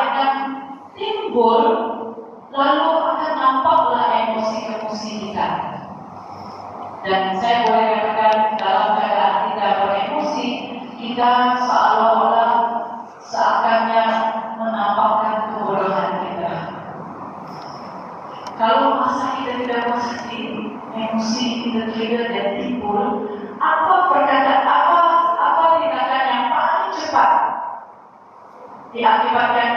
akan timbul, lalu akan nampaklah emosi-emosi kita. Dan saya boleh katakan dalam keadaan kita beremosi, kita seolah-olah seakannya menampakkan kebodohan kita. Kalau masa kita tidak puas hati, emosi kita trigger dan timbul, apa perkataan, apa tindakan yang paling cepat diakibatkan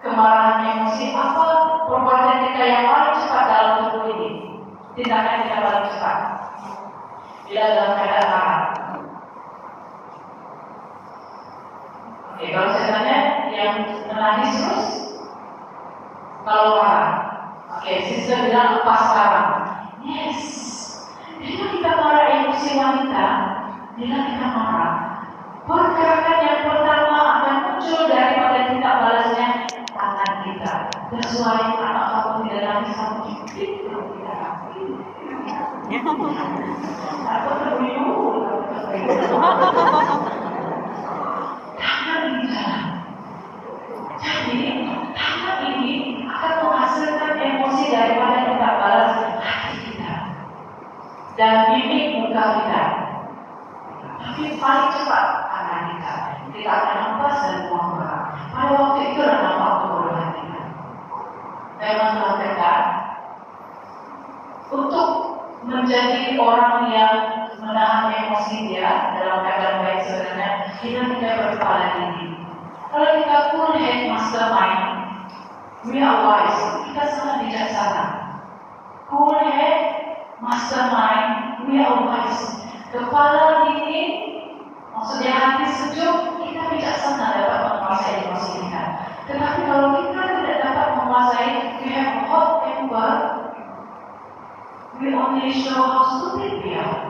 kemarahan emosi? Apa perbuatan kita yang paling cepat dalam tubuh ini? Tindakan kita paling cepat bila dalam keadaan marah. Oke, kalau saya tanya yang menangis terus, kalau marah, oke, sister bilang lepas sekarang. Yes. Bila kita marah, emosi wanita, bila kita marah, pergerakan yang pertama akan muncul daripada tindak balasnya tangan kita. Sesuai anak kamu tidak nangis, kamu jepit, kamu tidak nangis. Aku terbuyur. Tangan ini jalan. Jadi tangan ini akan menghasilkan emosi daripada tindak balas hati kita dan mimik muka kita. Tapi paling cepat tangan kita. Kita akan lepas dan buang marah. Pada waktu itu adalah nampak kebodohan kita. Saya mengatakan untuk menjadi orang yang menahan emosi dia dalam keadaan baik sebenarnya, kita tidak berkepala tinggi. Kalau kita cool head mastermind, we are wise, kita sangat bijaksana. Cool head mastermind, we are wise. Kepala dingin, maksudnya hati sejuk, kita bijaksana dapat menguasai emosi kita. Tetapi kalau kita tidak dapat menguasai, we have hot temper, we only show how stupid we are.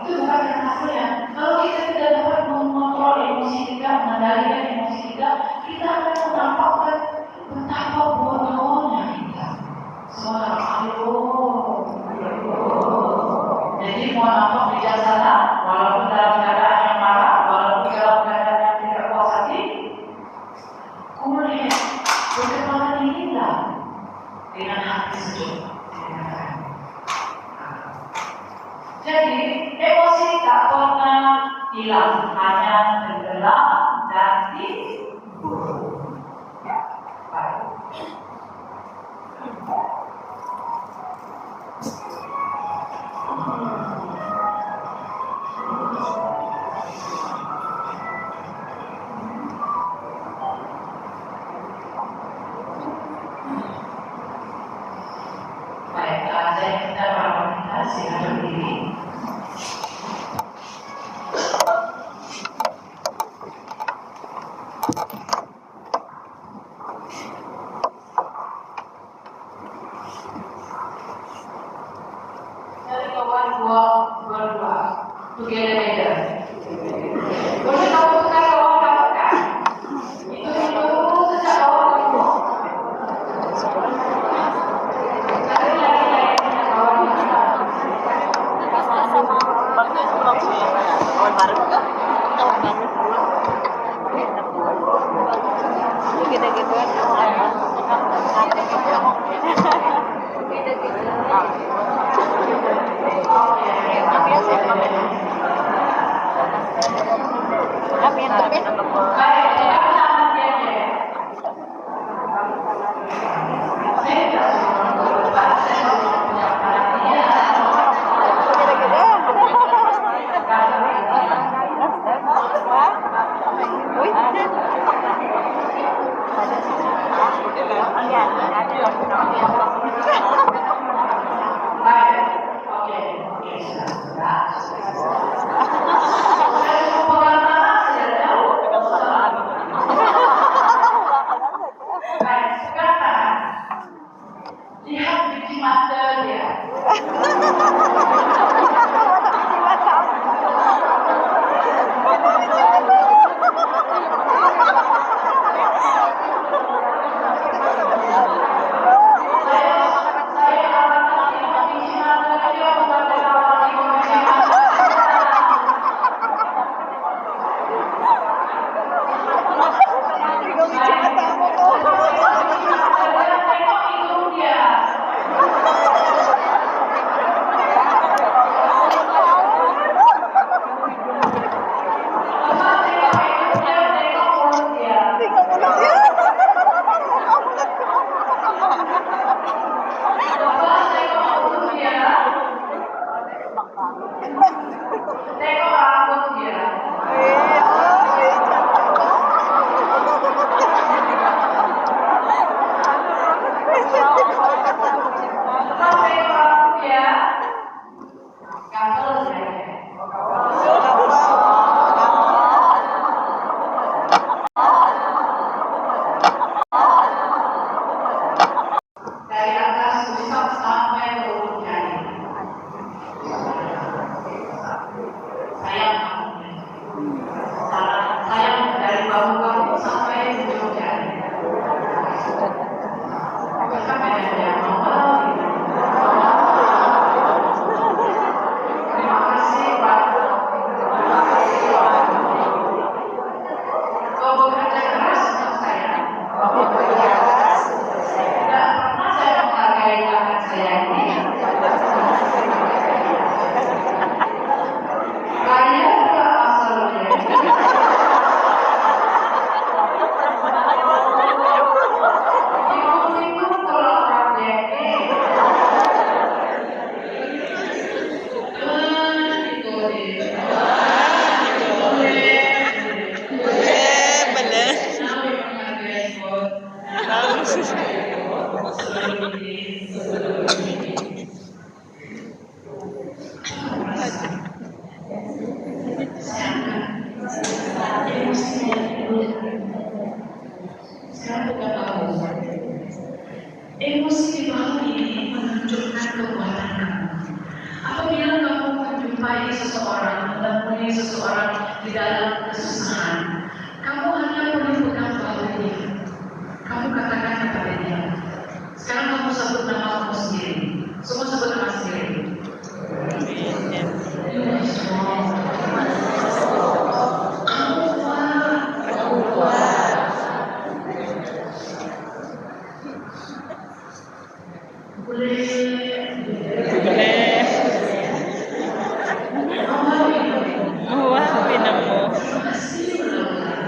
Itu bukan karena saya. Kalau kita tidak dapat mengontrol emosi kita, mengendalikan emosi kita, kita akan menampakkan betapa bodohnya kita. Suara jadi mau nampak bijaksana, walaupun dalam keadaan yang marah, walaupun dalam keadaan yang tidak puas hati, kemudian berkepala dinginlah dengan hati sejuk. Jadi emosi tak pernah hilang, hanya tenggelam dan timbul. Baik, saya minta para wanita silakan berdiri. Dari kawan dua, together. Boleh kamu tukar kawan kamu kan? Itu sejak awal kamu. Cari lagi kawan kita. Kawan baru. Gitu-gituan. Lihat biji mata dia. Saya Emosi di bawah ini menunjukkan kekuatan kamu. Apabila kamu menjumpai seseorang, menemui seseorang di dalam kesusahan, kamu hanya perlu pegang bahu dia. Kamu katakan kepada dia. Sekarang kamu sebut nama kamu sendiri. Semua sebut nama sendiri.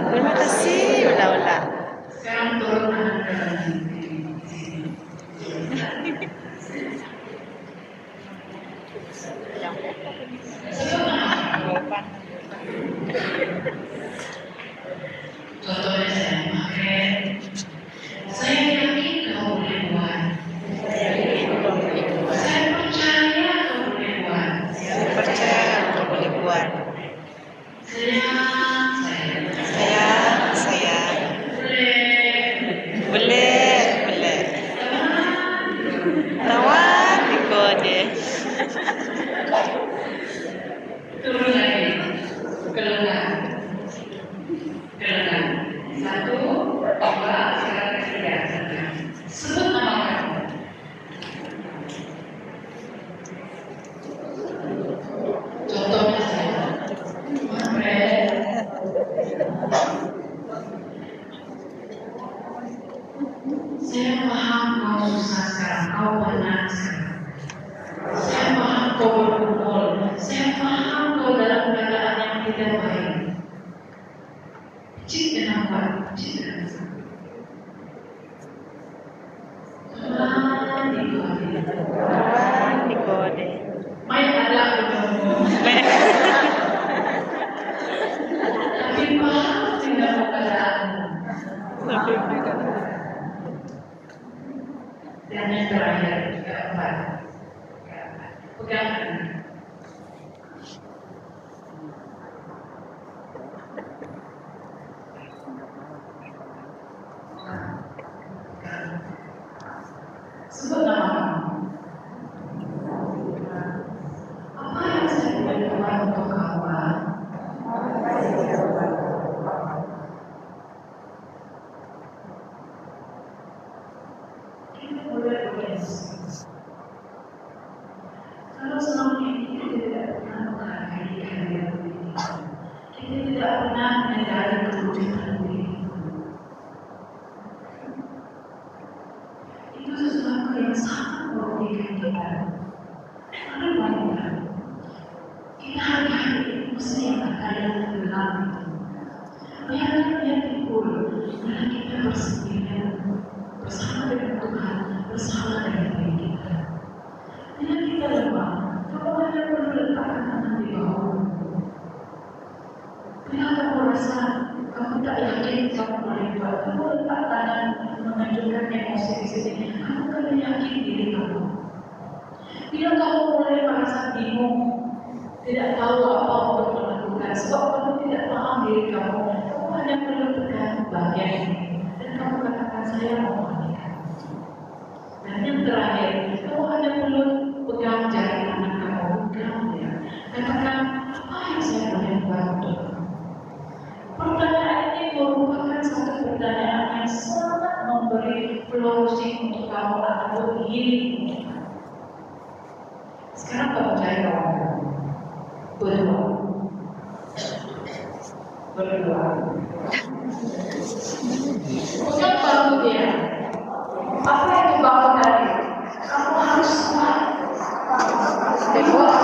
Terima kasih ulah-ulah. Sekarang turun tangan kanan. Contohnya saya pakai. Saya yakin kamu boleh buat. Saya percaya kamu boleh buat. Percaya kau boleh buat. Saya boleh. Tawan dikode. Turun lagi. Kelengar. Satu, dua, sekarang ketiga. Sebut nama kamu. Contohnya saya. Manfred. Saya paham kau susah sekarang, kau penat sekarang. Saya paham kau berkumpul. Saya paham kau dalam keadaan yang tidak baik. Cik kenapa? Cik kenapa? Tawan dikode. Main ada ketemu. Tapi paham tidak keadaan. Dan yang terakhir, keempat. Pegang. Sebut nama kamu. Apa yang saya boleh buat untuk kamu? Kita boleh berdoa. Kalau selama ini kita tidak pernah menghargai kehadiran diri, kita tidak pernah menyadari kewujudan diri. Itu sesuatu yang sangat merugikan kita. Karena wanita, kita hari-hari mesti yang terkadang gelap itu. Biarkan dia timbul, bila kita bersendirian, bersama dengan Tuhan, bersama dengan diri kita. Bila kita lemah, kamu hanya perlu letakkan tangan di bawah. Bila kamu rasa kamu tak yakin kamu boleh buat, kamu letak tangan menunjukkan emosi di sini. Kamu kena yakin diri kamu. Bila kamu mulai merasa bingung, tidak tahu apa untuk melakukan, sebab kamu tidak paham diri kamu, kamu hanya perlu pegang bagian ini dan kamu katakan saya mau menikah. Dan yang terakhir, kamu hanya perlu pegang jari kanan kamu, pegang dia. Katakan apa yang saya boleh buat untuk kamu. Pertanyaan ini merupakan satu pertanyaan yang sangat memberi closing untuk kamu atau healing untuk kamu. Sekarang kamu cari kawan kamu. Berdua. Untuk bantu dia. Apa yang dibangun tadi? Kamu harus kuat. Dibuat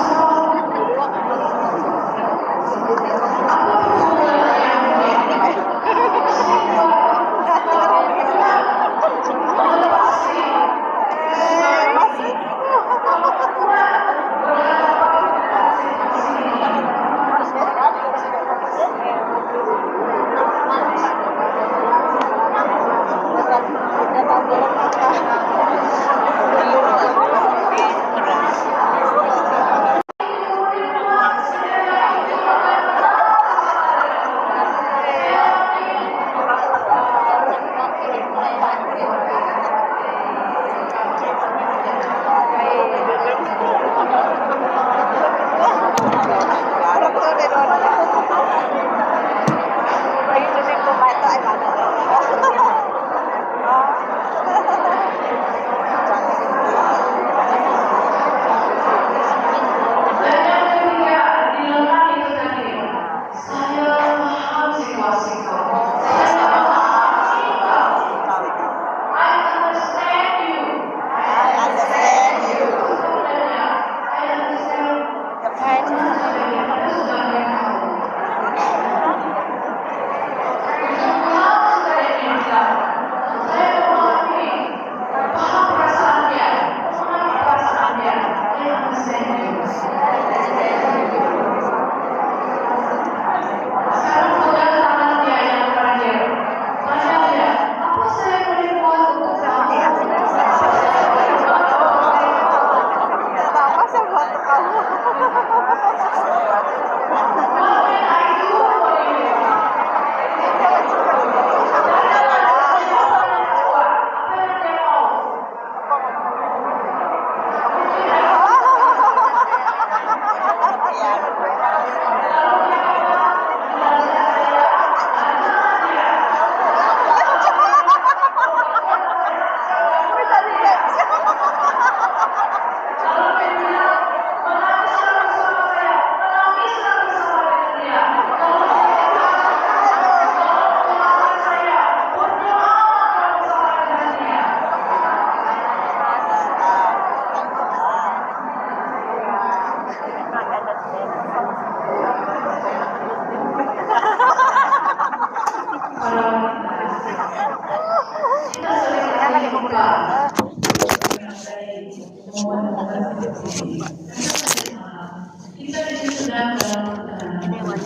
Kita di sini sedang dalam perjalanan.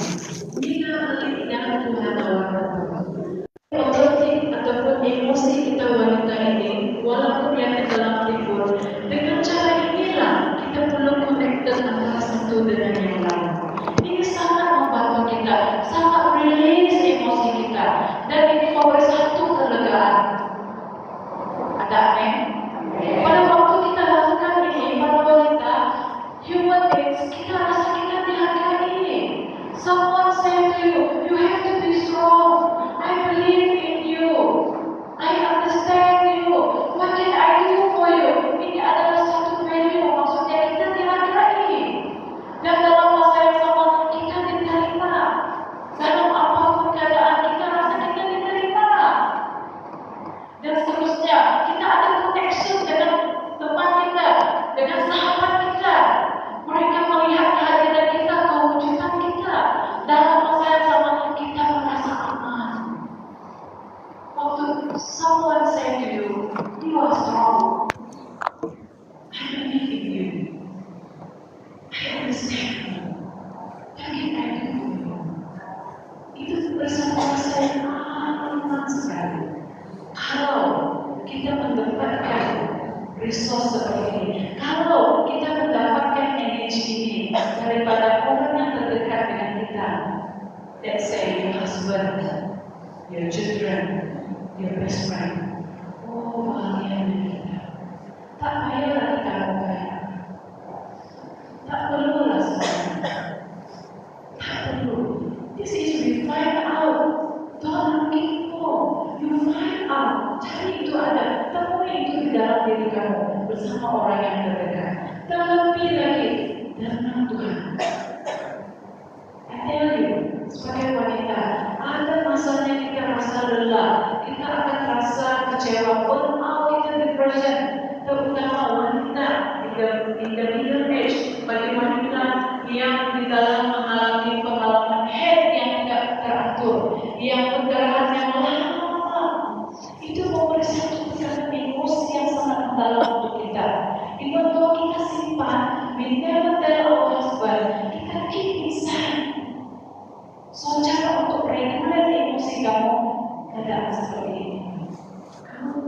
Kita melihat Tuhan Allah. Otomatik ataupun emosi kita wanita ini, walaupun yang dalam tidur, dengan cara inilah kita perlu connected antara satu dengan yang lain. Ini sangat membantu kita, sangat release emosi kita, dan ini memberi satu kelegaan. Ada aneh? Pada waktu kita lakukan ini, pada wanita, human beings, kita rasa kita dihargai. Someone said to you, you have to be strong. I believe in you. I understand you. What can I do for you? Ini adalah satu value, maksudnya kita dihargai. Dan dalam masa yang sama, kita diterima. Dalam apapun keadaan, kita rasa kita diterima. Dan seterusnya, kita ada connection dengan teman kita, dengan sahabat kita. Mereka melihat kehadiran kita, kewujudan kita. Dalam masa yang sama, kita merasa aman. Waktu someone say to you, you are strong. I believe in you. I understand you. What can I do for you? Itu bersama saya aman sekali. Kalau kita mendapatkan resource seperti ini, kalau kita mendapatkan energi ini daripada orang yang terdekat dengan kita, let's say your husband, your children, your best friend, oh bahagianya kita. Tak payahlah kita kaya, tak perlulah semuanya, tak perlu. This is we find out. Don't looking for. You find out. Cari itu ada. Temui itu di dalam diri kamu bersama orang yang terdekat. Terlebih lagi dengan Tuhan. I tell you, sebagai wanita, ada masanya kita rasa lelah, kita akan rasa kecewa, burnout, kita depression, terutama wanita in the middle age, bagi wanita yang di dalam mengalami pengalaman head yang tidak teratur, yang pendarahannya lama, itu memberi satu tekanan emosi yang sangat mendalam untuk kita. Even though kita simpan, we never tell our husband, kita keep inside. So cara untuk regulate emosi kamu keadaan seperti ini. Kamu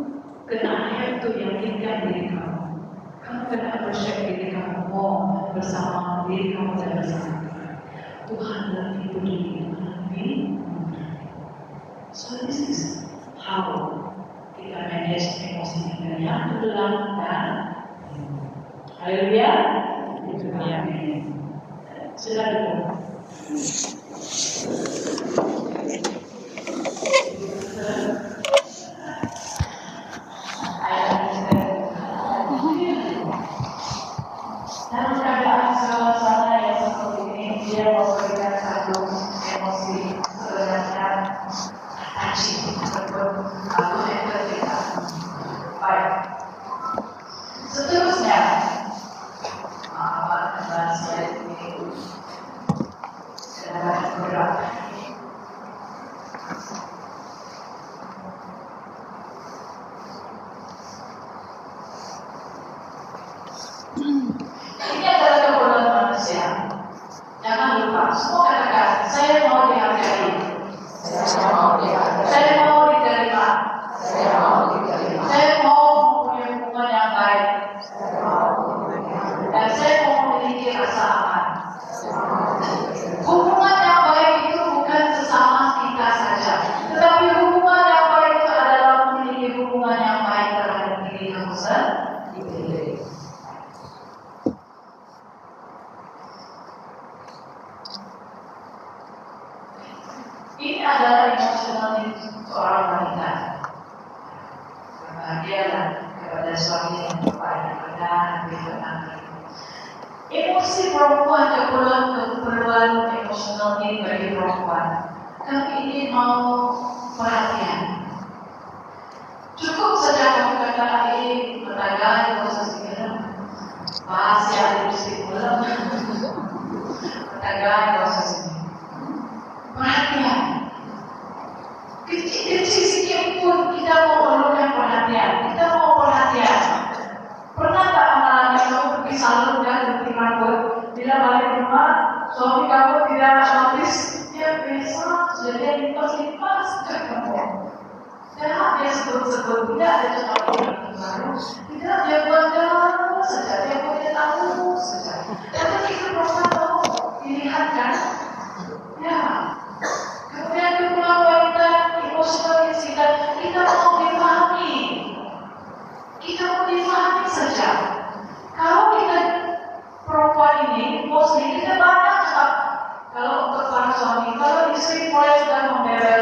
kena have to yakinkan diri kamu. Kamu kena appreciate diri kamu bersama diri kamu dan bersama Tuhan. Tuhan lebih peduli, lebih. So this is how kita manage emosi kita yang tenggelam dan haleluya. Sudah dulu. Dalam keadaan suasana yang seperti ini, dia memberikan satu emosi sebenarnya touching ataupun connected kita. Baik. Seterusnya, saya ini adalah berat. Ini adalah kebodohan manusia. Jangan lupa, semua katakan, saya mau dihargai. Saya mau dihargai. Saya mau diterima. Saya mau diterima. Saya mau mempunyai hubungan yang baik. Saya mau dan saya mau memiliki rasa aman. Hubungan yang baik itu bukan sesama kita saja, tetapi hubungan yang baik itu adalah memiliki hubungan yang baik terhadap diri kamu sendiri. Ini adalah emosional seorang wanita. Bahagialah kepada suami yang baik dan anak. Emosi perempuan, keperluan emosional ini bagi perempuan. Kami ini mau perhatian. Cukup saja kamu kata ini perdagangan proses ini. Bahas yang lebih belum. Perdagangan proses ini. Perhatian. Kecil-kecil sikit pun kita mau perlukan perhatian. Kita mau perhatian. Pernah tak mengalami saja. Kalau kita perempuan ini, mostly kita banyak cakap. Kalau untuk para suami, kalau istri mulai sudah membebel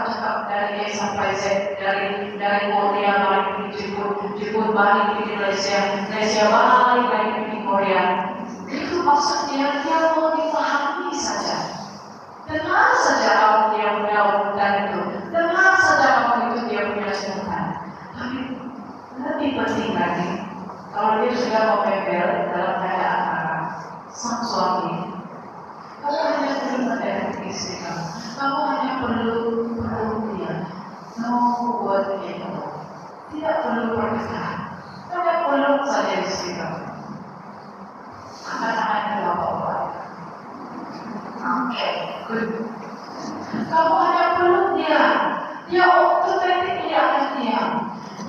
cakap dari A sampai Z, dari Korea balik ke Jepun balik ke Malaysia balik lagi ke Korea. Itu maksudnya dia mau dipahami saja. Dengar saja apa dia punya urutan itu, dengar saja apa itu dia punya sunnah. Tapi lebih penting lagi, kalau dia sudah membebel dalam keadaan marah, sang suami, kamu hanya perlu mendengar istri kamu. Kamu hanya perlu dia, buat dia. Tidak perlu berkata, hanya perlu saja istri kamu. Akan tidak apa-apa. Oke, good. Kamu hanya perlu dia. Dia otomatis dia akan diam.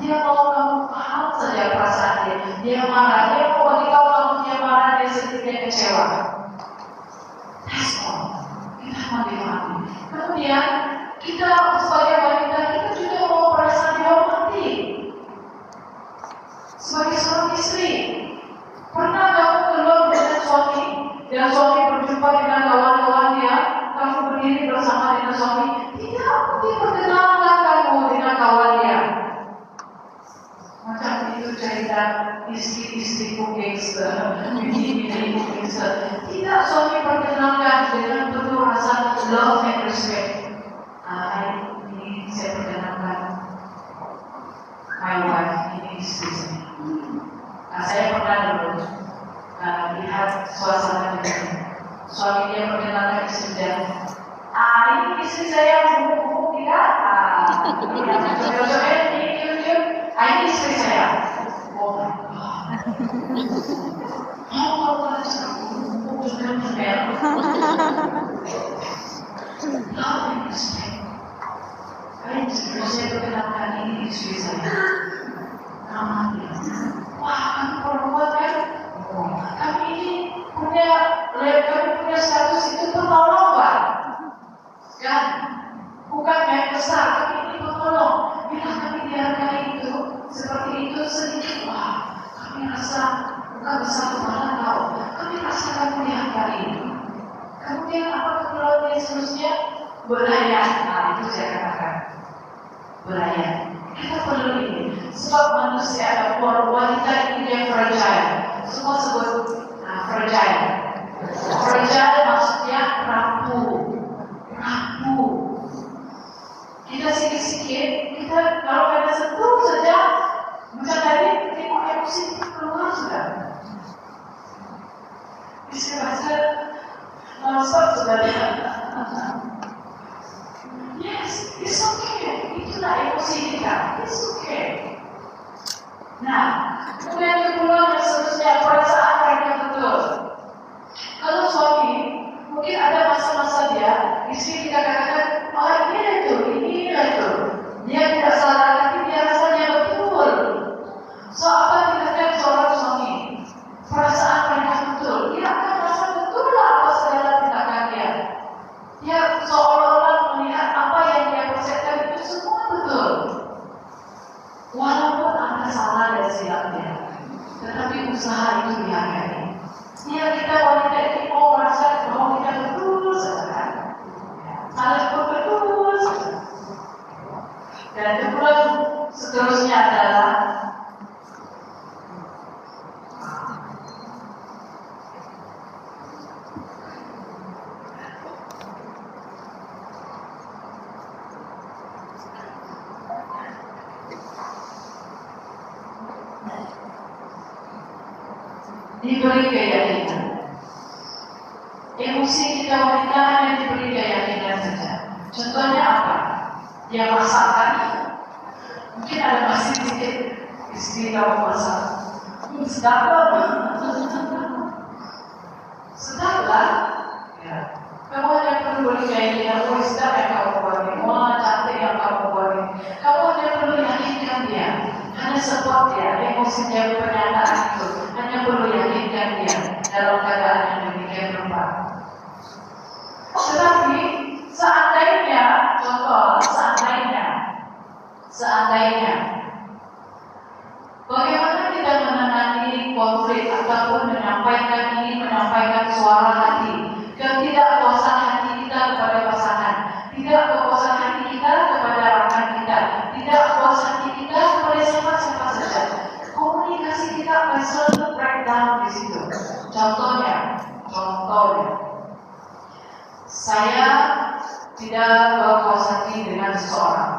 Dia mau kamu paham saja perasaan dia. Dia marah, dia mau bagi kamu dia marah, dia sedih, dia kecewa. That's all. Kita mau dipahami. Kemudian kita sebagai wanita kita juga mau merasa dihormati. Sebagai seorang istri, pernah kamu keluar dengan suami dan suami berjumpa dengan kawan-kawan dia, kamu berdiri bersama dengan suami, tidak, dia perkenalkan kamu dengan kawan dia. Macam itu cerita istri-istriku gangster, bini-biniku gangster. Tidak, suami perkenalkan dengan penuh rasa love and respect. Ini saya perkenalkan my wife, ini istri saya. Saya pernah dulu lihat suasana begini. Suami dia perkenalkan istri dia. Ini istri saya bumbu tidak. Ini istri saya. Oh my God. Allah bumbu dengan bumbu. Love and respect. Saya perkenalkan ini istri saya. Nama dia. Wah, kamu perempuan kan? Kami ini punya status itu penolong, Pak. Kan? Bukan yang besar, tapi ini penolong. Bila kami dihargai itu, seperti itu sedikit, wah, kami rasa bukan besar kepala kau. Kami rasa kami dihargai. Kemudian apa keperluannya seterusnya? Belayan. Nah, itu saya katakan. Belayan. Kita perlu ini. Sebab manusia ada wanita ini yang fragile. Semua sebut fragile. Fragile maksudnya rapuh. Kita sikit-sikit, kita kalau ada sentuh saja, macam tadi tengok emosi keluar sudah. Bisa baca non-stop sudah lihat. Yes, it's okay. Itulah emosi kita. It's okay. Nah, kemudian kedua dan seterusnya perasaan mereka betul. Kalau suami, mungkin ada masa-masa dia, istri kita katakan, ini itu. Dia tidak salah, tapi dia rasanya betul. So apa tindakan seorang suami? Perasaan mereka betul. Dia akan rasa betul lah apa segala tindakan dia. Dia seolah-olah melihat apa yang dia persepsikan itu semua betul. Walaupun ada salah dan silapnya, tetapi usaha itu dihargai. Dia kita wanita ini mau merasa bahwa kita betul saja, salah pun betul saja. Dan kedua seterusnya adalah diberi keyakinan. Emosi kita wanita hanya diberi keyakinan saja. Contohnya apa? Dia masakan, mungkin ada masih sedikit istri kamu masak. Sedaplah, sedaplah. Ya. Kamu hanya perlu beri keyakinan. Oh, sedap yang kamu buat ini. Wah, cantik yang kamu buat ini. Kamu hanya perlu yakinkan dia. Hanya support dia, emosinya pernyataan itu. Hanya perlu yakinkan dia dalam keadaan yang demikian rupa. Tetapi seandainya, contoh, seandainya selalu menyampaikan suara hati, ketidakpuasan hati kita kepada pasangan, ketidakpuasan hati kita kepada rekan kita, ketidakpuasan hati kita kepada siapa saja. Komunikasi kita akan selalu breakdown di situ. Contohnya, saya tidak berpuas hati dengan seseorang,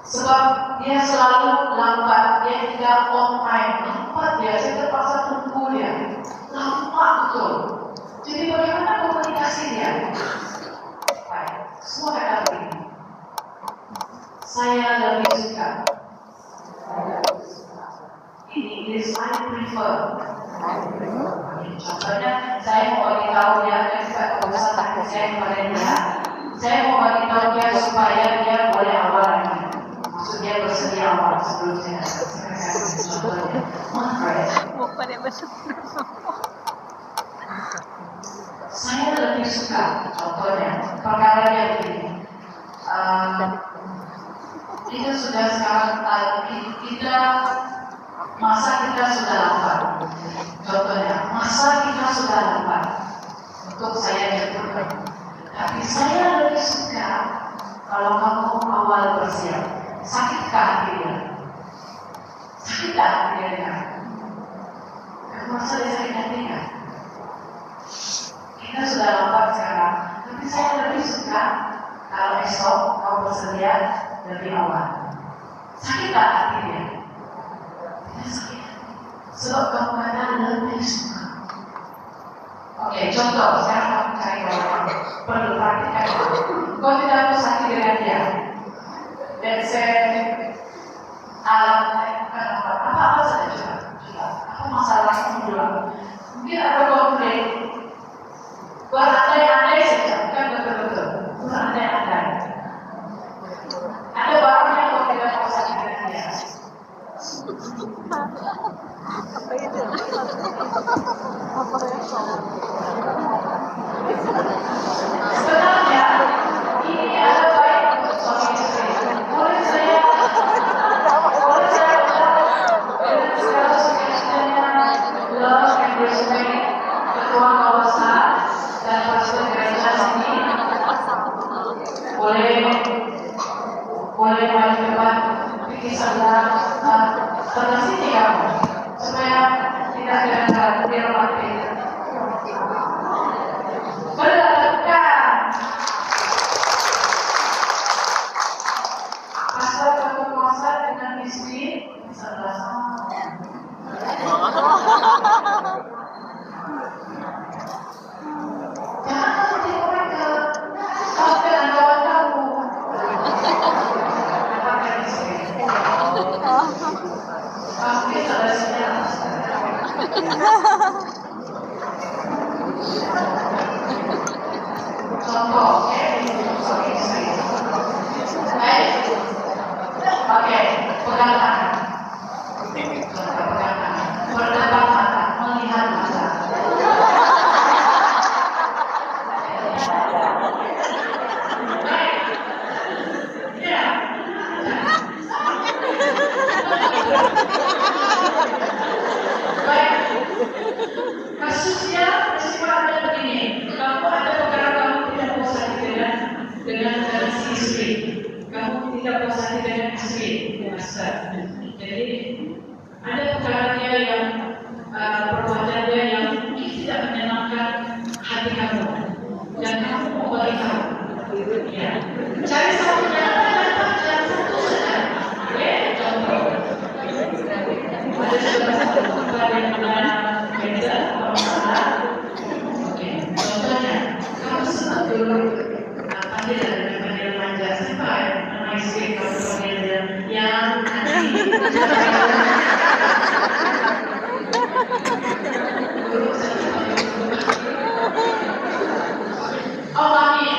sebab dia selalu lambat, dia tidak on time, saya terpaksa tunggu dia, lambat betul. Jadi bagaimana komunikasi dia? Baik, semua kata begini. Saya lebih suka. In English, I prefer. Contohnya, saya mau bagi tahu dia, saya kepada dia. Saya mau bagi tahu dia supaya dia boleh awal lagi. Maksudnya bersedia awal sebelum saya contohnya. Saya lebih suka, contohnya, perkara dia begini. Kita sudah sekarang masa kita sudah lambat. Contohnya, masa kita sudah lambat untuk saya jemput. Tapi saya lebih suka kalau kamu awal bersiap. Sakitkah hati dia? Sakitkah hati dia dengar? Kamu merasa dia sakit hati kan? Kita sudah lambat sekarang, tapi saya lebih suka kalau esok kau bersedia lebih awal. Sakitkah hati dia? Sebab kamu kata lebih suka. Oke, contoh, sekarang kamu cari orang perlu praktikkan. Kau tidak puas hati dengan dia. Dan saya apa saja coba. Apa masalah kamu dulu? Mungkin ada konflik. Berandai-andai saja, bukan betul-betul. Berandai-andai. Ada barang yang kau tidak puas hati dengan dia. Apa itu? Apa itu? Sebenarnya ini ada baik untuk suami istri. Boleh saya dengan segala sukacitanya love and respect ketua kawasan dan pastor gereja sini boleh maju depan pikir saudara pada sini kamu supaya tidak ada biar mati. Berdekat. Pasal berkuasa dengan istri sama. Jangan kamu tengok mereka. Kafe dan kawan kamu. Dapatkan istri. Pasti saudara siap. Contoh, suami istri. Baik. Oke, pegang tangan. Pegang tangan. Berdebat mata, melihat mata. Ya. Baik. Kasusnya ada begini. Kamu ada perkara kamu tidak puas hati dengan si istri. Kamu tidak puas hati dengan istri, Master. Jadi ada perkara dia yang perbuatan dia yang mungkin tidak menyenangkan hati kamu dan kamu mau bagi tahu. Ya. Cari satu jalan satu saja. Contoh. Ada satu perkara yang beda atau salah. Contohnya, kamu senang dulu panggil manja. Siapa nama istri kamu panggil yang oh mami.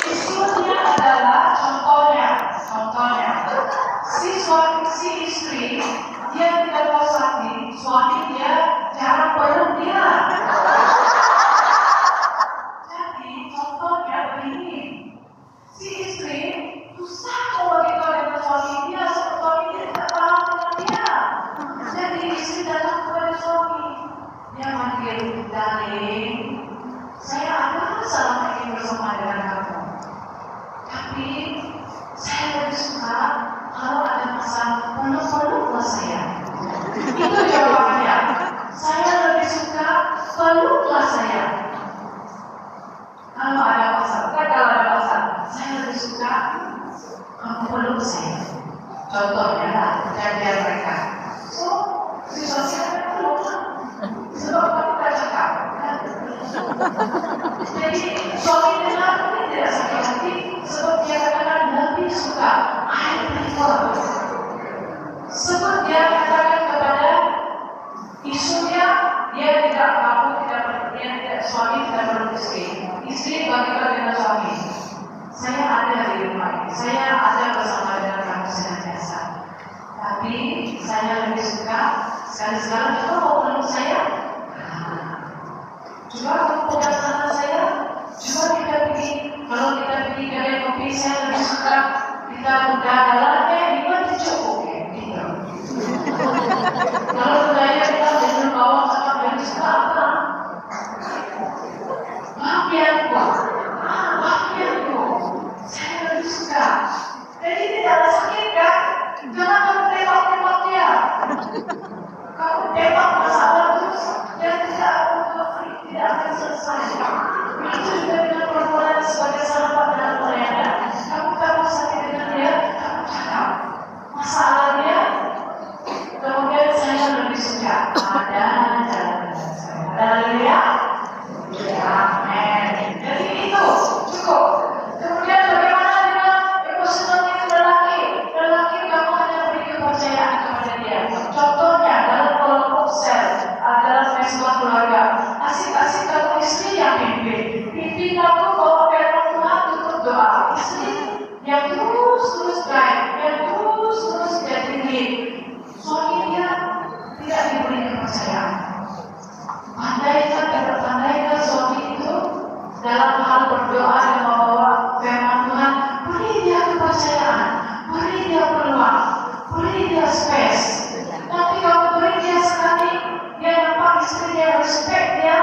Siswanya adalah contohnya, si istri dia tidak puas hati, suami dia jarang peluk dia. Jadi contohnya begini, si istri susah mau beritahu dengan suami dia tidak paham dengan dia. Jadi istri datang kepada suami, dia manggil, darling, saya ada selama ini bersama dengan kamu. Tapi saya lebih suka kalau ada masalah peluk-peluklah saya. Itu jawabannya. Saya lebih suka peluklah saya. Kalau ada masalah, saya lebih suka kamu peluk saya. Contohnya lah, kejadian mereka. So, situasi ada peluk lah. Sebab kamu tak cakap. Jadi suami dengar ini tidak sakit hati sebab dia katakan lebih suka I prefer. Sebab dia katakan kepada isunya dia tidak suami tidak perlu istri bagaimana dengan suami. Saya ada di rumah ini, saya ada bersama dengan kamu senantiasa. Tapi saya lebih suka sekali-sekala juga mau peluk saya. Coba kamu pegang tangan saya. Coba kita pergi, kalau kita pergi kedai kopi, saya lebih suka kita buka dalamnya, ini cukup ya, gitu. Kalau budaya kita dengan bawah sama dari suka apa? Wapianku, saya lebih suka. Jadi tidak ada sakit kan? Jangan kamu tembak-tembak dia. Kamu tembak masalah terus, dan tidak akan selesai. Itu juga dengan perempuan sebagai sahabat dan pelayanan. Kamu tak mau sakit dengan dia, kamu cakap. Masalahnya Contohnya dalam kelompok sel, dalam mesbah keluarga, asik-asik kalau istri yang pimpin kamu bawa firman Tuhan tutup doa, istri yang terus baik, yang terus jadi lead. Suami dia tidak diberi kepercayaan. Pandaikan suami itu dalam hal berdoa dan membawa firman Tuhan, beri dia kepercayaan, beri dia peluang, beri dia space. Nanti kalau beri dia sekali, dia nampak istri dia respect dia,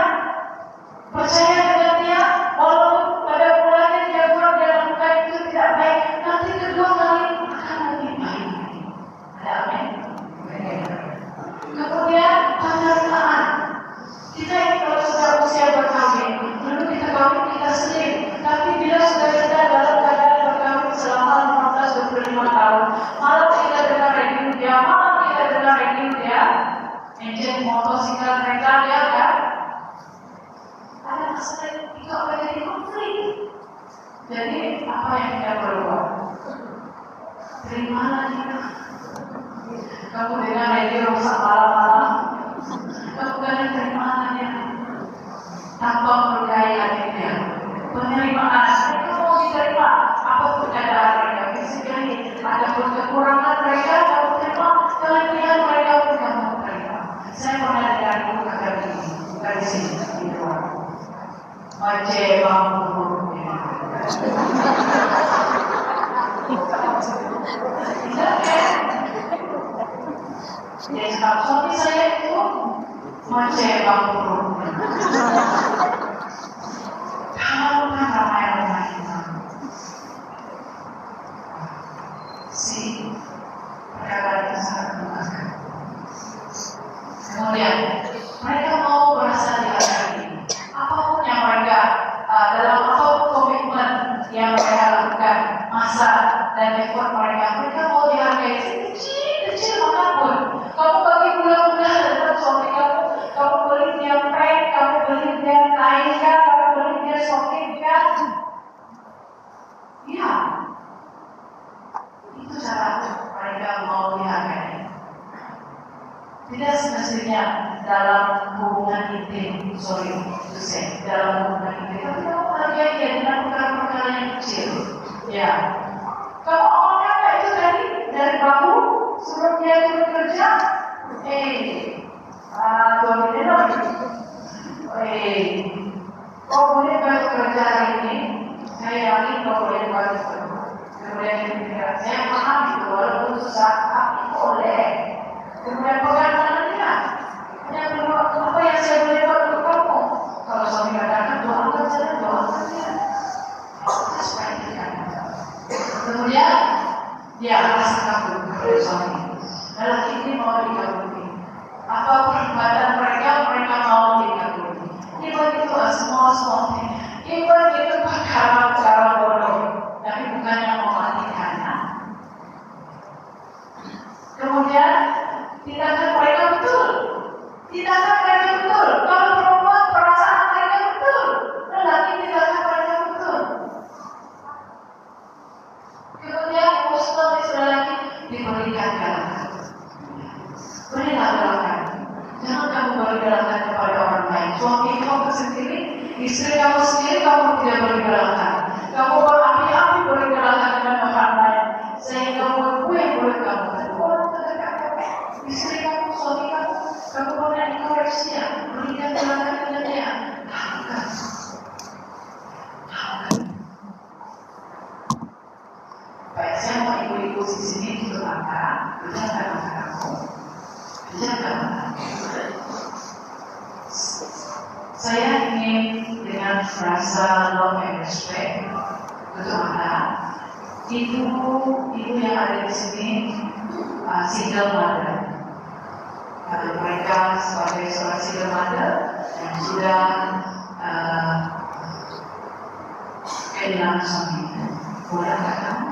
percaya dengan dia, walaupun pada mulanya dia buat dia lakukan itu tidak baik, nanti kedua kali akan lebih baik. Ada amin? Kemudian penerimaan. Kita ini kalau sudah usia berkahwin, dulu kita kawin kita sendiri, tapi bila sudah kita dalam keadaan berkahwin selama 15-25 tahun, malam kita dengar radio dia, engine motosikal mereka dia kan, ada masalah itu akan jadi konflik. Jadi apa yang kita perlu buat? Terimalah dia. Kamu dengar radio rusak malam-malam, kamu kena terimalah dia tanpa melukai adiknya. Penerimaan, mereka mau diterima apapun keadaan mereka. Misalnya ada kekurangan mereka, kamu terima. Kelebihan mereka pun kamu terima. Saya pernah dengar ibu kata begini, bukan di sini, di luar. Macam bambu. Jadi suami saya itu macam bambu. Kalau kan ramai kita, si perkataan itu sangat memuaskan. Kemudian mereka mau merasa dihargai. Apapun yang mereka dalam apapun komitmen yang mereka lakukan, masa dan effort mereka mau dihargai. Kecil manapun. Kamu bagi bulan-bulan dengan suami kamu beli dia prank, kamu beli dia kainkan, kamu beli dia shopping kan? Ya, itu cara mereka mau dihargai. Tidak semestinya dalam hubungan intim, dalam hubungan intim, tapi kamu hargai dia dengan perkara-perkara yang kecil. Ya, kamu omongkan itu dari bahu sebelum dia turun kerja, tuan minum, kau boleh balik kerja hari ini, saya yakin kau boleh balik kerja. Kemudian dia bilang, saya paham itu, walaupun susah, tapi boleh. Kemudian pegang tangannya, hanya berdoa, apa yang saya boleh buat untuk kamu? Kalau suami katakan, doakan saya. Kemudian dia rasa takut kepada suami. Dalam ini mau dikabuli. Apa perbuatan mereka mau dikabuli. Ini begitu semua thing. Ini begitu perkara bodoh, tapi bukan yang mematikannya. Kemudian tidakkah mereka betul? Kalau perempuan perasaan mereka betul, lelaki tidakkah mereka betul? Kemudian emosional lelaki diberikan galakan. Berilah galakan. Jangan kamu beri galakan kepada orang lain. Suami kamu sendiri, istri kamu sendiri, kamu tidak beri galakan. Kamu berapi-api beri galakan kepada orang lain. Sehingga buat gue yang boleh kamu. Orang terdekat kamu, istri kamu, suami kamu boleh dikoreksi ya. Berikan galakan kepada dia. Lakukan. Baik, saya mau ibu-ibu di sini untuk berjaga kamu. Saya ingin dengan rasa love and respect untuk anak, ibu yang ada di sini single mother. Mereka sebagai seorang single mother yang sudah kehilangan suaminya. Bolehkah kamu?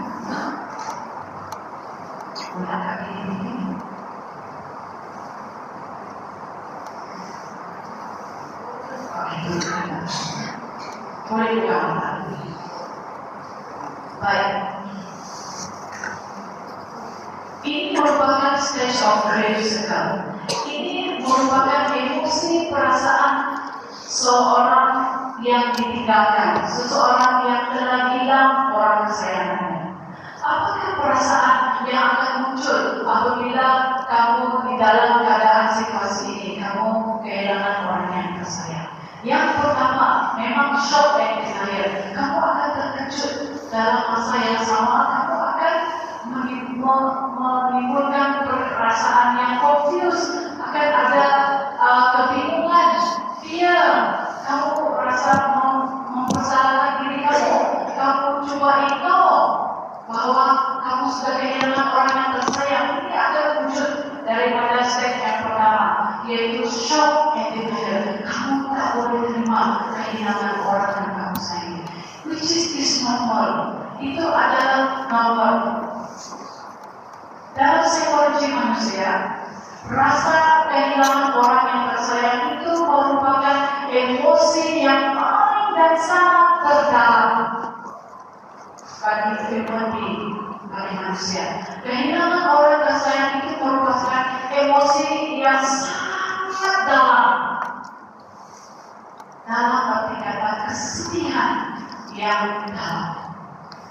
Bolehkah ini? Boleh juga. Baik. Ini merupakan stage of grief cycle. Ini merupakan emosi perasaan seorang yang ditinggalkan, seseorang yang telah hilang orang kesayangannya. Apakah perasaan yang akan muncul apabila kamu di dalam keadaan situasi ini, kamu kehilangan orang yang tersayang? Yang pertama, memang shock and denial. Kamu akan terkejut dalam masa yang sama. Kamu akan menimbulkan perasaan yang confused, akan ada kebingungan, fear. Kamu merasa mempersalahkan diri kamu. Kamu coba ignore bahwa kamu sudah kehilangan orang yang tersayang. Ini akan muncul daripada step yang pertama, yaitu shock and denial. Kamu tak boleh terima kehilangan orang yang kamu sayangi. Which is normal. Itu adalah normal. Dalam psikologi manusia, rasa kehilangan orang yang tersayang itu merupakan emosi yang paling dan sangat terdalam bagi human being, bagi manusia. Kehilangan orang tersayang itu merupakan emosi yang sangat dalam arti kata kesedihan yang dalam.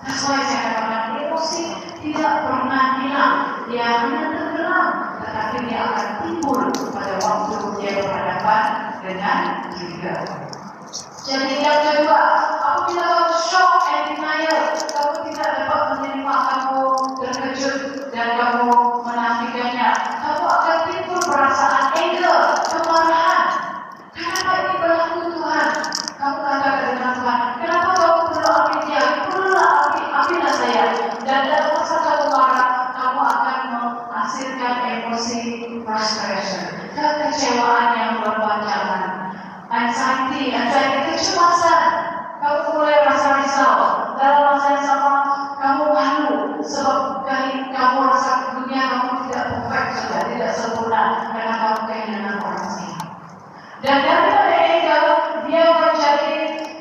That's why saya katakan emosi tidak pernah hilang, dia hanya tenggelam, tetapi dia akan timbul pada waktu dia berhadapan dengan trigger. Jadi yang kedua, apabila kamu shock and denial, kamu tidak dapat menerima, kamu terkejut dan kamu menafikannya, kamu akan timbul perasaan anger, kemarahan. Kenapa ini berlaku Tuhan? Kamu katakan dengan Tuhan, kenapa kamu perlu ambil dia? Perlulah ambillah saya. Dan dalam masa kamu marah, kamu akan menghasilkan emosi frustration, kekecewaan yang berpanjangan, anxiety, kecemasan. Kamu mulai rasa risau. Dalam masa yang sama, kamu malu sebab kamu rasa dunia kamu tidak perfect saja, tidak sempurna karena kamu kehilangan orang sayang. Dan daripada anger, dia menjadi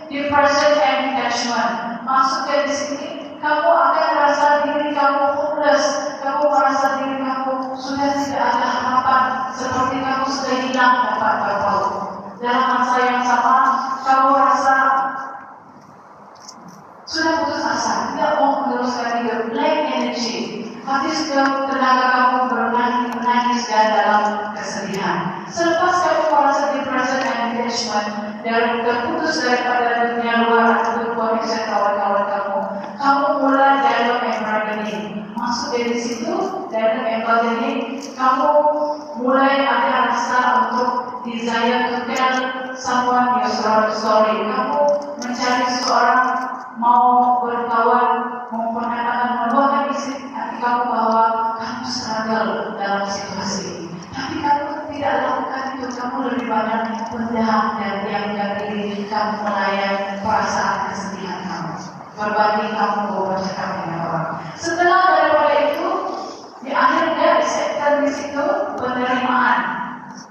depression and detachment. Maksudnya di sini, kamu akan merasa diri kamu hopeless, kamu merasa diri kamu sudah tidak ada harapan, seperti kamu sudah hilang dapat berpaut. Dalam masa yang sama, kamu merasa sudah putus asa, tidak mau meneruskan hidup, blank energy. Habis tenaga kamu menangis dalam kesedihan. Selepas kamu merasa depression and detachment dan terputus daripada dunia luar atau connection kawan-kawan kamu mulai dialog and bargaining. Masuk dari situ, dialog and bargaining, kamu mulai ada rasa untuk desire to tell someone your story. Kamu mencari seseorang, mau berkawan, meluahkan isi hati kamu bahwa kamu struggle dalam situasi ini. Tapi kamu tidak lakukan itu, kamu lebih banyak pendam dan diamkan diri, kamu melayan perasaan kesedihan kamu. Berbagi kamu bercakap dengan orang. Setelah daripada itu, di akhirnya acceptance di situ penerimaan.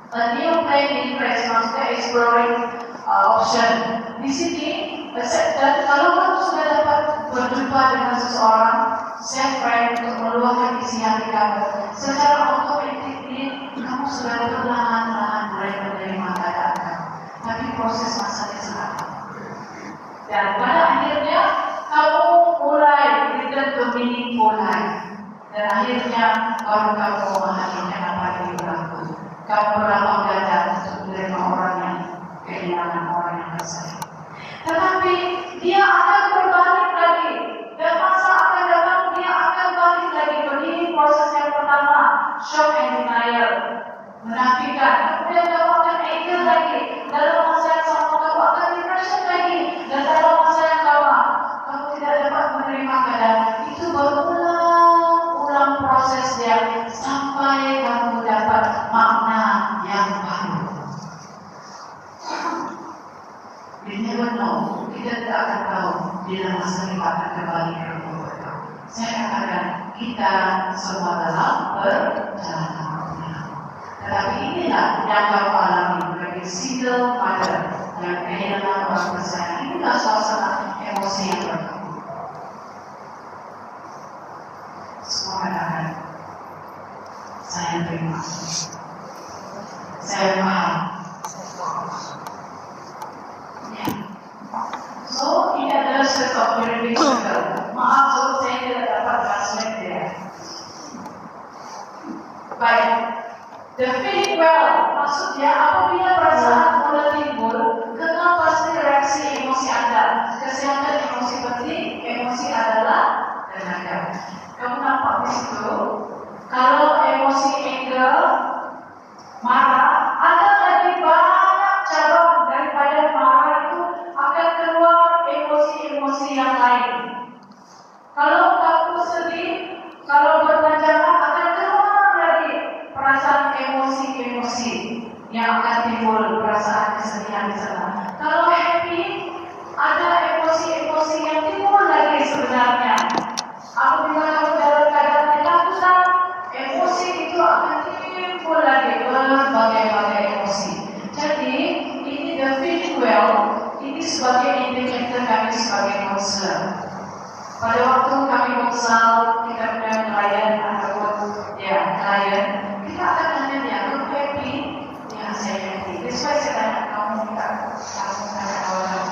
A new plan in place, maksudnya exploring option. Di sini acceptance, kalau kamu sudah dapat berjumpa dengan seseorang, share friend untuk meluahkan isi hati kamu, secara otomatis kamu sudah perlahan-lahan mulai menerima keadaan kamu. Tapi proses masanya sangat lama. Dan pada akhirnya kamu mulai return to meaningful life. Dan akhirnya baru kamu memahami kenapa ini berlaku. Kamu berlapang dada untuk menerima orang yang kehilangan orang yang tersayang. Tetapi dia akan berbalik lagi. Dan masa akan datang dia akan balik lagi. Begini proses yang pertama, shock and denial, menafikan. Kemudian kamu akan anger lagi. Dalam masa yang sama kamu akan depression lagi. Dan dalam masa yang sama kamu tidak dapat menerima keadaan. Itu berulang proses dia sampai kamu dapat makna yang baru. We never know. Kita tidak akan tahu bila masa kita akan kembali ke rumah kita. Saya katakan kita semua dalam perjalanan. Tetapi inilah yang kamu alami bagi single mother yang kehilangan orang tersayang. Inilah suasana emosi yang berlaku. Semua katakan, saya menerima. Saya paham. Ya. So, ini adalah set of belief circle. Maaf kalau saya tidak dapat translate ya. Baik. The feeling well, maksudnya apabila perasaan mulai timbul, kenal pasti reaksi emosi Anda. Kesehatan emosi penting, emosi adalah tenaga. Kamu nampak di situ? Kalau emosi anger, marah, ada lebih banyak cabang daripada marah itu akan keluar emosi-emosi yang lain. Kalau kamu sedih, kalau berpanjangan akan keluar lagi perasaan emosi-emosi yang akan timbul, perasaan kesedihan di sana. Kalau happy, ada emosi-emosi yang timbul lagi sebenarnya. Apabila kamu dalam keadaan ketakutan, emosi itu akan timbul lagi berbagai-bagai emosi. Jadi, ini the feeling well, ini sebagai indikator kami sebagai konselor. Pada waktu kami konsult, kita punya klien ataupun klien, kita akan tanya dia, kamu happy? Ya, saya happy. That's why saya tanya kamu tanya awal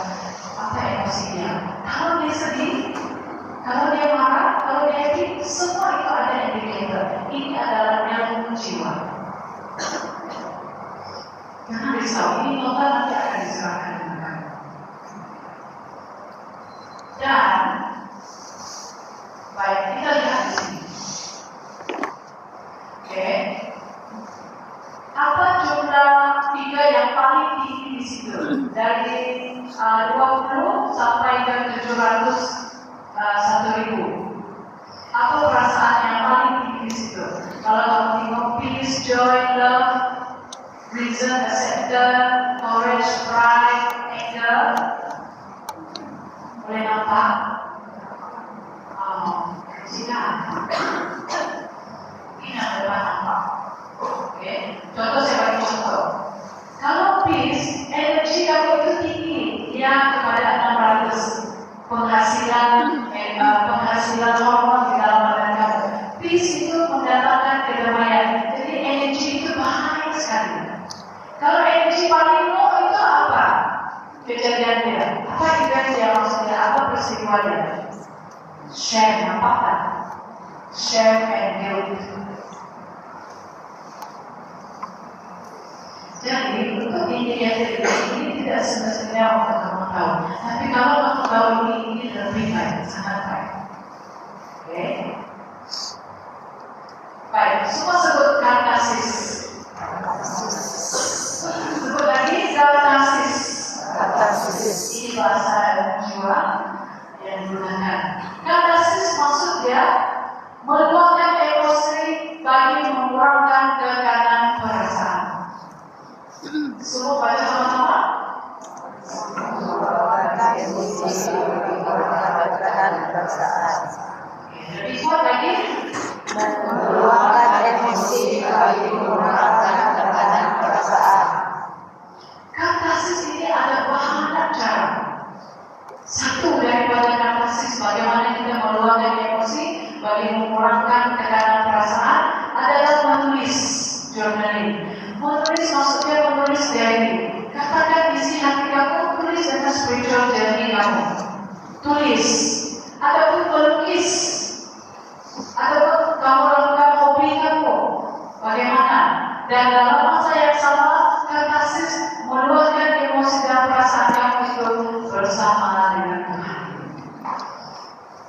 apa emosinya. Kalau dia sedih, kalau dia marah, kalau dia happy, semua itu ada indikator. Ini adalah ilmu jiwa. Jangan risau, ini nota nanti akan diserahkan dengan kamu. Dan baik, kita lihat di sini. Oke. Apa jumlah tiga yang paling tinggi di situ? Dari 20 sampai ke 701.000. Apa perasaan yang paling tinggi di situ? Kalau kamu tengok peace, joy, love, reason, acceptance, courage, pride, anger, boleh nampak? Silakan. Ini adalah nampak. Oke. Contoh saya bagi contoh. Kalau peace, energi kamu itu tinggi, yang kepada 600 penghasilan hormon di dalam badan kamu. Peace itu mendatangkan kedamaian. Jadi energi itu baik sekali. Kalau energi paling low itu apa? Kejadiannya. Apa event yang maksudnya? Apa peristiwa dia? Shame, nampak tak? Shame and guilt. Jadi, untuk indikator ini tidak semestinya untuk kamu tahu. Tapi kalau kamu tahu ini lebih baik, sangat baik. Oke? Baik, semua sebut katarsis. Sebut lagi katarsis. Ini bahasa jiwa yang digunakan. Katarsis maksudnya meluapkan emosi bagi mengurangkan tekanan perasaan. Semua baca sama-sama. Meluapkan emosi mengurangkan tekanan perasaan. Lebih kuat lagi. Meluapkan emosi bagi mengurangkan tekanan perasaan. Katarsis ini ada banyak cara. Satu daripada katarsis bagaimana kita meluapkan emosi bagi mengurangkan tekanan perasaan adalah menulis, journaling. Menulis maksudnya menulis diary. Katakan isi hati kamu, tulis dengan spiritual journey kamu. Tulis. Ataupun melukis. Ataupun kamu lakukan hobi kamu. Bagaimana? Dan dalam masa yang sama, katarsis meluapkan emosi dan perasaan kamu itu bersama dengan Tuhan.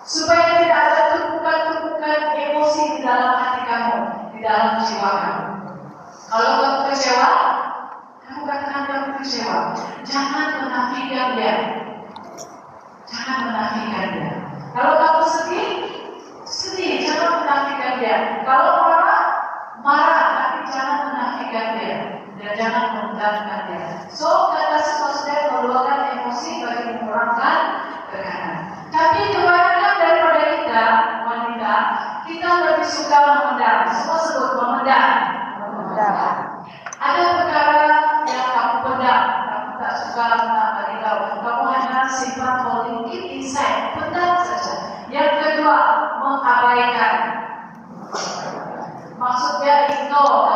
Supaya tidak ada tumpukan-tumpukan emosi di dalam hati kamu, di dalam jiwa kamu. Kalau kamu kecewa, kamu katakan kamu kecewa. Jangan menafikan dia. Jangan menafikan dia. Kalau kamu sedih, sedih. Jangan menafikan dia. Kalau marah, marah. Tapi jangan menafikan dia. Dan jangan mengundangkan dia. So, kata maksudnya meluapkan emosi bagi mengurangkan tekanan. Tapi kebanyakan daripada kita, wanita, kita lebih suka memendam. Semua sebut memendam. Ada perkara yang kamu pendam, kamu tak suka nak bagi tahu. Kamu hanya simpan holding it inside, pendam saja. Yang kedua, mengabaikan. Maksudnya ignore,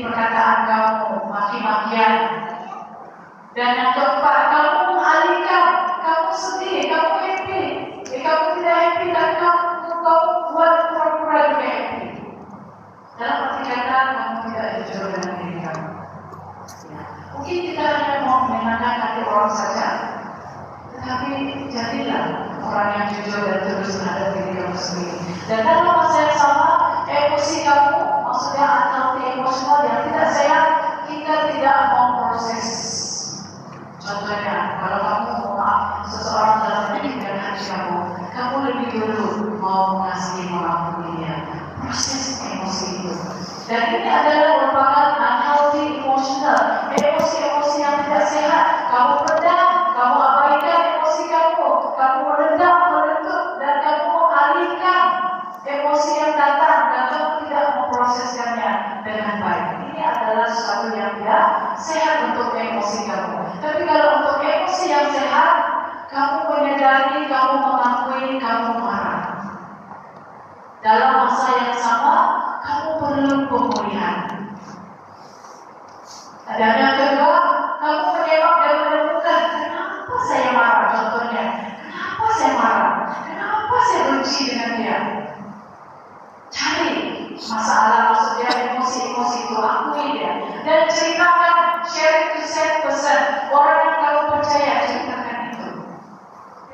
perkataan kamu, maki-makian. Dan yang keempat, kamu mengalihkan, kamu sedih, kamu happy. Kamu tidak happy dan kamu buat pura-pura juga happy. Dalam arti kata, kamu tidak jujur dengan diri kamu. Mungkin kita hanya mau menyenangkan hati orang saja, tetapi jadilah orang yang jujur dan terus terhadap diri kamu sendiri. Dan dalam masa yang sama, emosi kamu, maksudnya atau emosional yang tidak sehat, kita tidak mau proses. Contohnya, kalau kamu mau seseorang dalam menyakitkan hati kamu, kamu lebih dulu mau mengasihi mengampuni dia. Proses emosi itu. Dan ini adalah merupakan unhealthy emotional, emosi-emosi yang tidak sehat. Kamu pendam, kamu abaikan emosi kamu meredam, menutup, dan kamu mengalihkan emosi yang datang dan kamu tidak memproseskannya dengan baik. Ini adalah sesuatu yang tidak sehat untuk emosi kamu. Tapi kalau untuk emosi yang sehat, kamu menyadari, kamu mengakui, kamu marah. Dalam masa yang sama, kamu perlu pemulihan. Dan yang kedua, kamu menengok dan menemukan kenapa saya marah. Contohnya, kenapa saya marah? Kenapa saya benci dengan dia? Cari masalah, maksudnya emosi-emosi itu, akui dia. Dan ceritakan, share to set persen. Orang yang kamu percaya, ceritakan itu.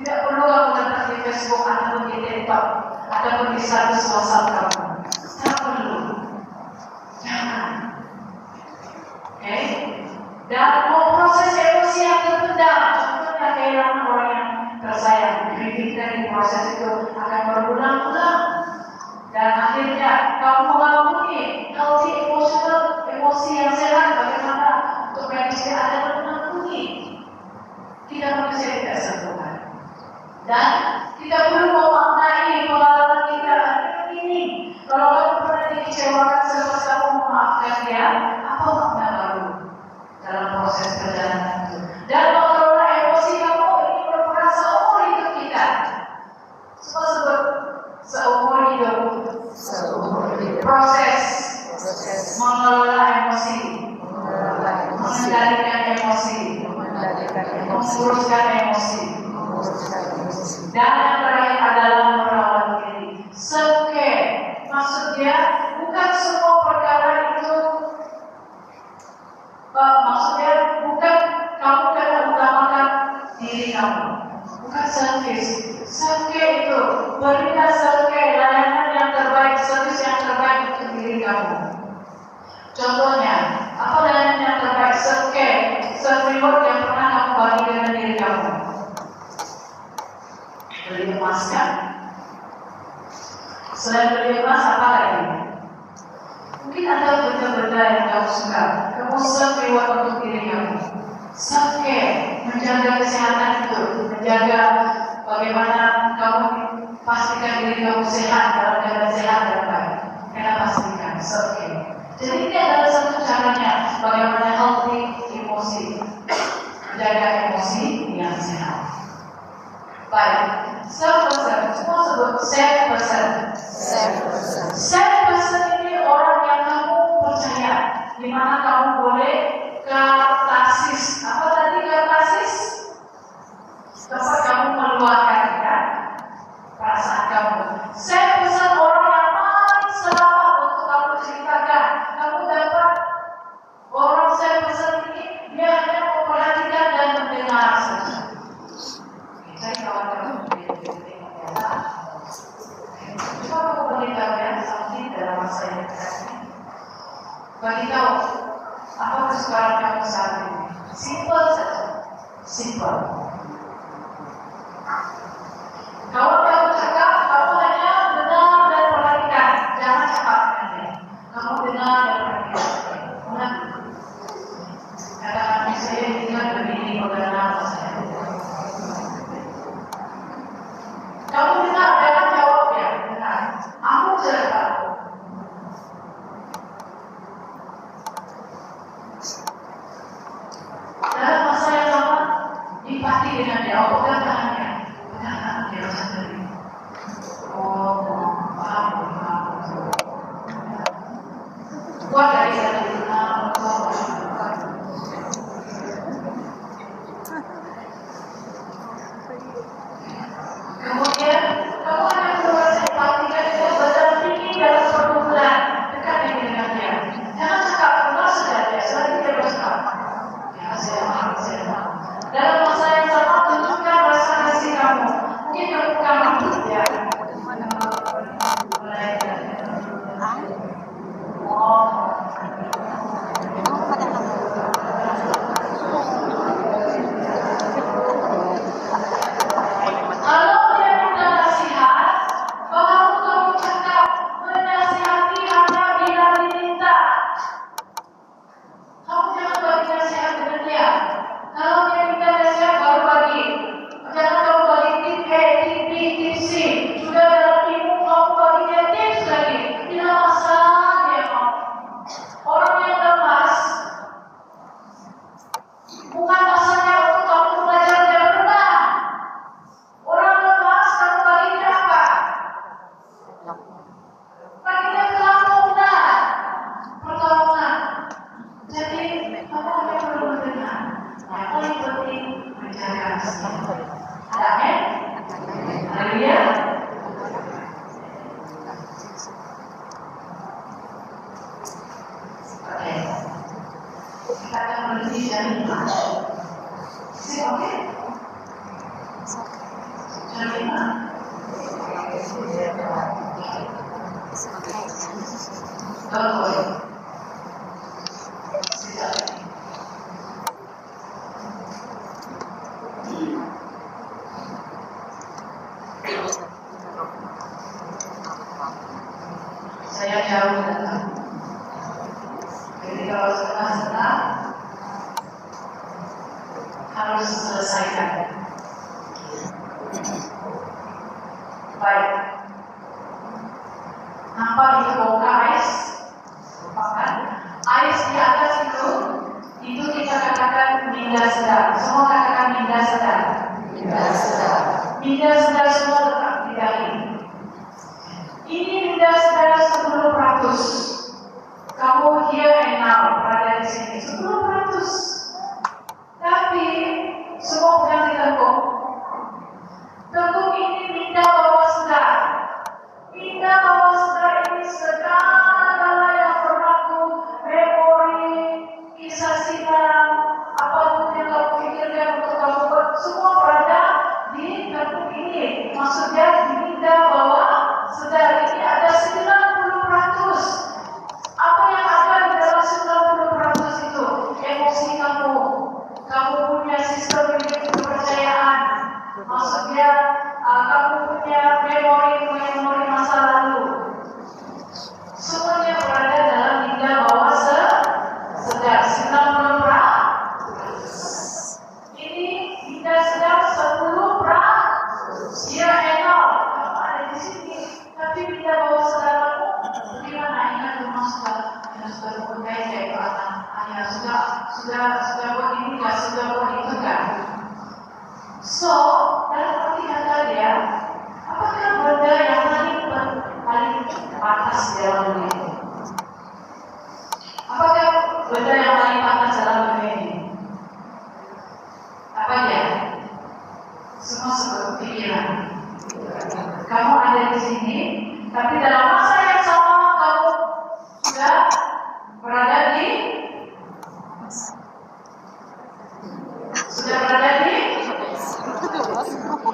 Tidak perlu kamu datang di Facebook ataupun di TikTok ataupun di status WhatsApp kamu. Tak perlu. Jangan. Oke? Dan memproses emosi yang terpendam. Contohnya kehilangan orang yang tersayang. Kita di proses itu akan berulang-ulang. Dan akhirnya kamu mengampuni healthy emotional, emosi yang sehat. Bagaimana untuk manusia adalah mengampuni. Tidak manusia tidak sempurna. Dan kita perlu memaknai pengalaman kita ini. Kalau kamu pernah dikecewakan selepas kamu memaafkan dia, apa makna baru dalam proses perjalanan itu? Dan mengelola emosi kamu ini merupakan seumur hidup kita. Semua sebut seumur hidup. Proses mengelola emosi, mengendalikan emosi, menguruskan emosi. Dan yang terakhir adalah merawat diri. Self-care, maksudnya bukan semua perkara itu, maksudnya bukan kamu kena utamakan diri kamu, bukan selfish. Self-care itu berikan self-care, layanan yang terbaik, service yang terbaik untuk diri kamu. Contohnya, apa layanan yang terbaik? Self-care, self-reward yang pernah kamu bagi dengan diri kamu. Beli emas kan? Selain beli emas, apa lagi? Mungkin ada benda-benda yang kamu suka. Kamu self-reward untuk diri kamu. Self-care, menjaga kesehatan itu, menjaga bagaimana kamu pastikan diri kamu sehat, dalam keadaan sehat dan baik. Karena pastikan self-care. Jadi ini adalah satu caranya bagaimana healthy emosi, menjaga emosi yang sehat. Baik. Self-person, semua sebut self-person. Self-person ini orang yang kamu percaya, di mana kamu boleh katarsis. Apa tadi katarsis? Tempat kamu meluahkan kan perasaan kamu. Self-person orang yang paling selamat untuk kamu ceritakan. Kamu dapat orang self-person ini dia hanya memperhatikan dan mendengar saja. Saya kawan-kawan coba kamu beritahu ya, sampai dalam masa yang dekat ini. Beritahu apa kesukaan kamu saat ini. Simple saja, simple. Kalau kamu cakap, kamu hanya dengar dan perhatikan. Jangan cakap dengan dia. Kamu dengar dan perhatikan. Katakan saya dengar begini, bagaimana saya. Kamu dengar, jangan jawab ya. Dengar. Aku cerita. Dalam masa yang sama, dipati dengan dia. Oh, pegang tangannya. Pegang tangan dia. Amin. Haleluya. Oke. Kita akan berhenti jam 5. Is it okay? Jam 5. Don't worry. Saya jauh datang. Jadi kalau setengah-setengah harus selesaikan. Baik. Nampak itu bongkar ais? Lupakan. Ais di atas itu kita katakan minda sedar. Semua katakan minda sedar. Minda sedar. Minda sedar semua tetap di dahi. Ini minda sedar 10%. Kamu here and now berada di sini 10%. Tapi semua bukan ditengkuk. Tengkuk ini minda bawah sadar. Minda bawah sadar ini segala yang berlaku, memori, kisah silam, apapun yang kamu pikirkan untuk kamu buat, semua berada di tengkuk ini. Maksudnya di minda bawah sadar ini ada 90%. Apa yang ada di dalam 90% itu? Emosi kamu. Kamu punya sistem kepercayaan. Maksudnya kamu punya memori masa lalu. Semuanya berada dalam minda bawah sadar 90%. Ini minda sadar 10%. Dia enak. Kamu ada di sini. Tapi minda bawah sadar kamu bagaimana? Ingat rumah sudah berbagai kayak anak ayah sudah buat ini kan, sudah buat itu kan. So dalam arti kata dia, apakah benda yang paling pantas dalam dunia ini? Apakah benda yang paling pantas dalam dunia ini? Apa dia? Semua seperti pikiran. Kamu ada di sini, tapi dalam masa yang sama kamu sudah berada di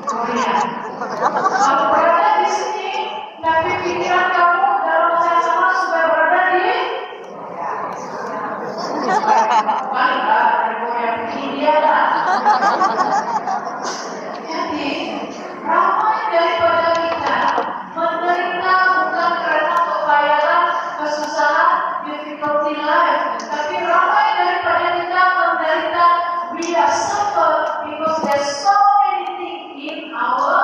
Korea. Kamu berada di sini, tapi pikiran kamu dalam masa yang sama sudah berada di mana? Dari Korea ke India lah. Jadi ramai daripada kita menderita bukan karena kebayaran, kesusahan, difficulty life, tapi ramai daripada kita menderita, we are suffer because there's so many things in our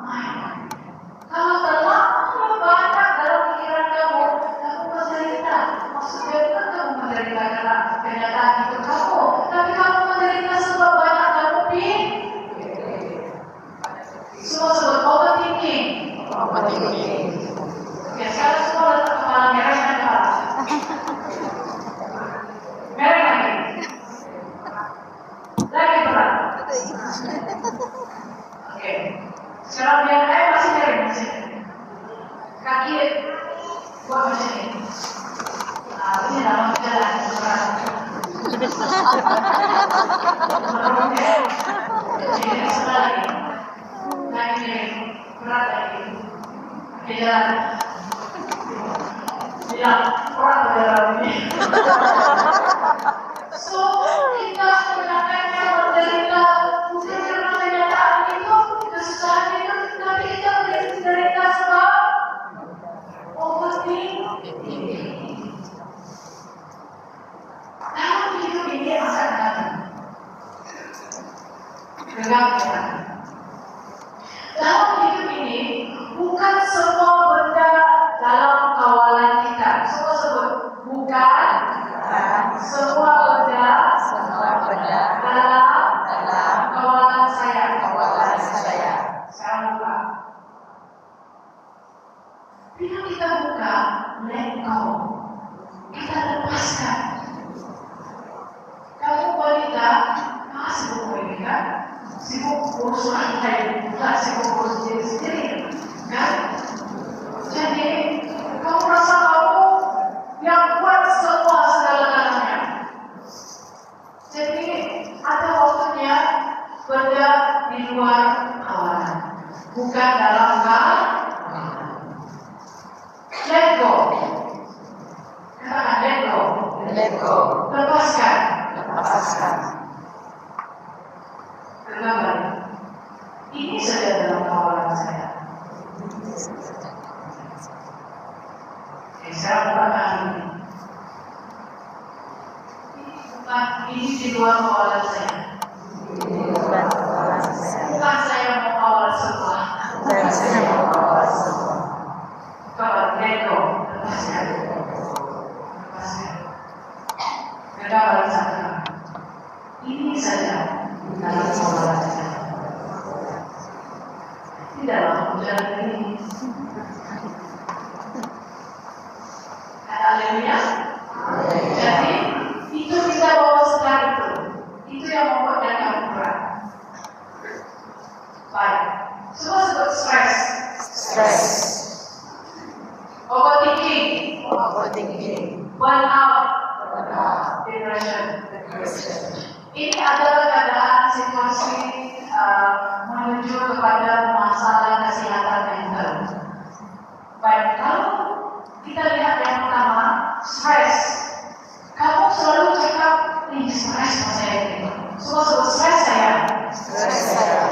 mind. Kalau terlalu banyak dalam pikiran kamu menderita. Maksudnya bukan kamu menderita karena kenyataan itu kamu, tapi kamu menderita sebab banyak kamu pikir. Semua sebut overthinking. Oke, sekarang semua letak kepala merah dan kepala. Merah lagi. Lagi berat. Oke. Sekarang biar saya masih merah masih. Kaki buat macam ini. Ini dalam jalan berat. Ini sebelah lagi. Lagi berat lagi. Oke, jalan. Bilang orang dalam ini. So kita sebenarnya menderita bukan karena kenyataan itu, kesusahan itu, tapi kita menderita sebab overthinking. Dalam hidup ini akan datang. Dengar ya. Dalam hidup ini bukan semua benda dalam kawalan kita. Semua sebut bukan semua benda dalam kawalan saya. Sekarang buka. Bila kita buka, let go. Kita lepaskan. Kamu wanita, sibuk ini kan? Sibuk lepaskan. lepaskan. Kembali. Ini saja dalam kawalan saya. Sekarang bukan ini. Ini di luar kawalan saya. Bukan kawalan saya. Bukan saya mau kawal semua. Dan saya mau kawal semua. Kawal Lego, lepaskan. Lepaskan. Kembali saja. Ini saja dalam kawalan saya. Di dalam hujan ini. Haleluya. Jadi itu kita bawa sedar itu yang membuat kamu berat. Baik. Semua sebut stres. Stres. Overthinking. Overthinking. Burnout. Burnout. Depression. Depression. Ini adalah keadaan situasi menuju kepada masalah kesehatan mental. Baik, kalau kita lihat yang pertama, stres. Kamu selalu cakap, nih stres saya ini. Semua sebut stres saya. Stres saya.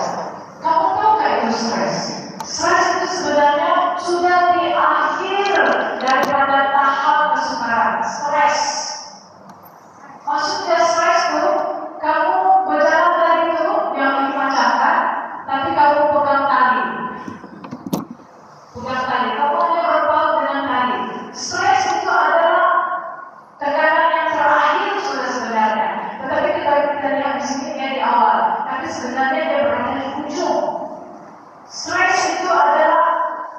Kamu tahu gak itu stres? Stres itu sebenarnya sudah di akhir daripada tahap kesukaran. Stres. Maksudnya stres itu, kamu berjalan tadi itu yang dipanjangkan, tapi kamu pegang tali. Pegang tali, kamu hanya berpaut dengan tali. Stres itu adalah tekanan yang terakhir sudah sebenarnya. Tetapi kita lihat di sini dia di awal, tapi sebenarnya dia berada di ujung. Stres itu adalah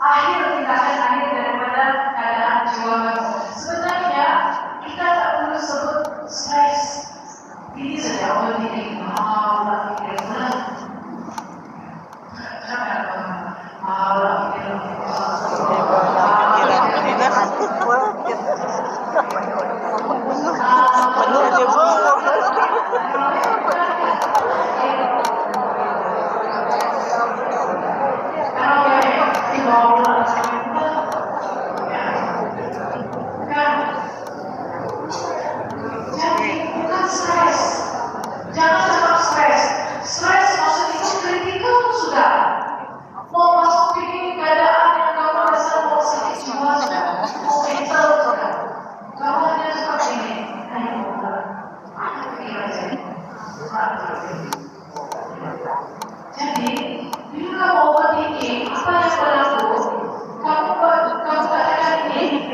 akhir tindakan akhir daripada keadaan jiwa kamu. Sebenarnya kita tak perlu sebut stres. Ini saja orang ini Allah pikir berat. Allah pikir jangan cakap stres. Stres maksud itu kritikal sudah. Mau masuk di keadaan yang kamu rasa mau sakit jiwa sudah. Mau mental sudah. Kamu hanya cakap ini. Jadi, bila kamu overthinking, apa yang berlaku? Kamu katakan ini.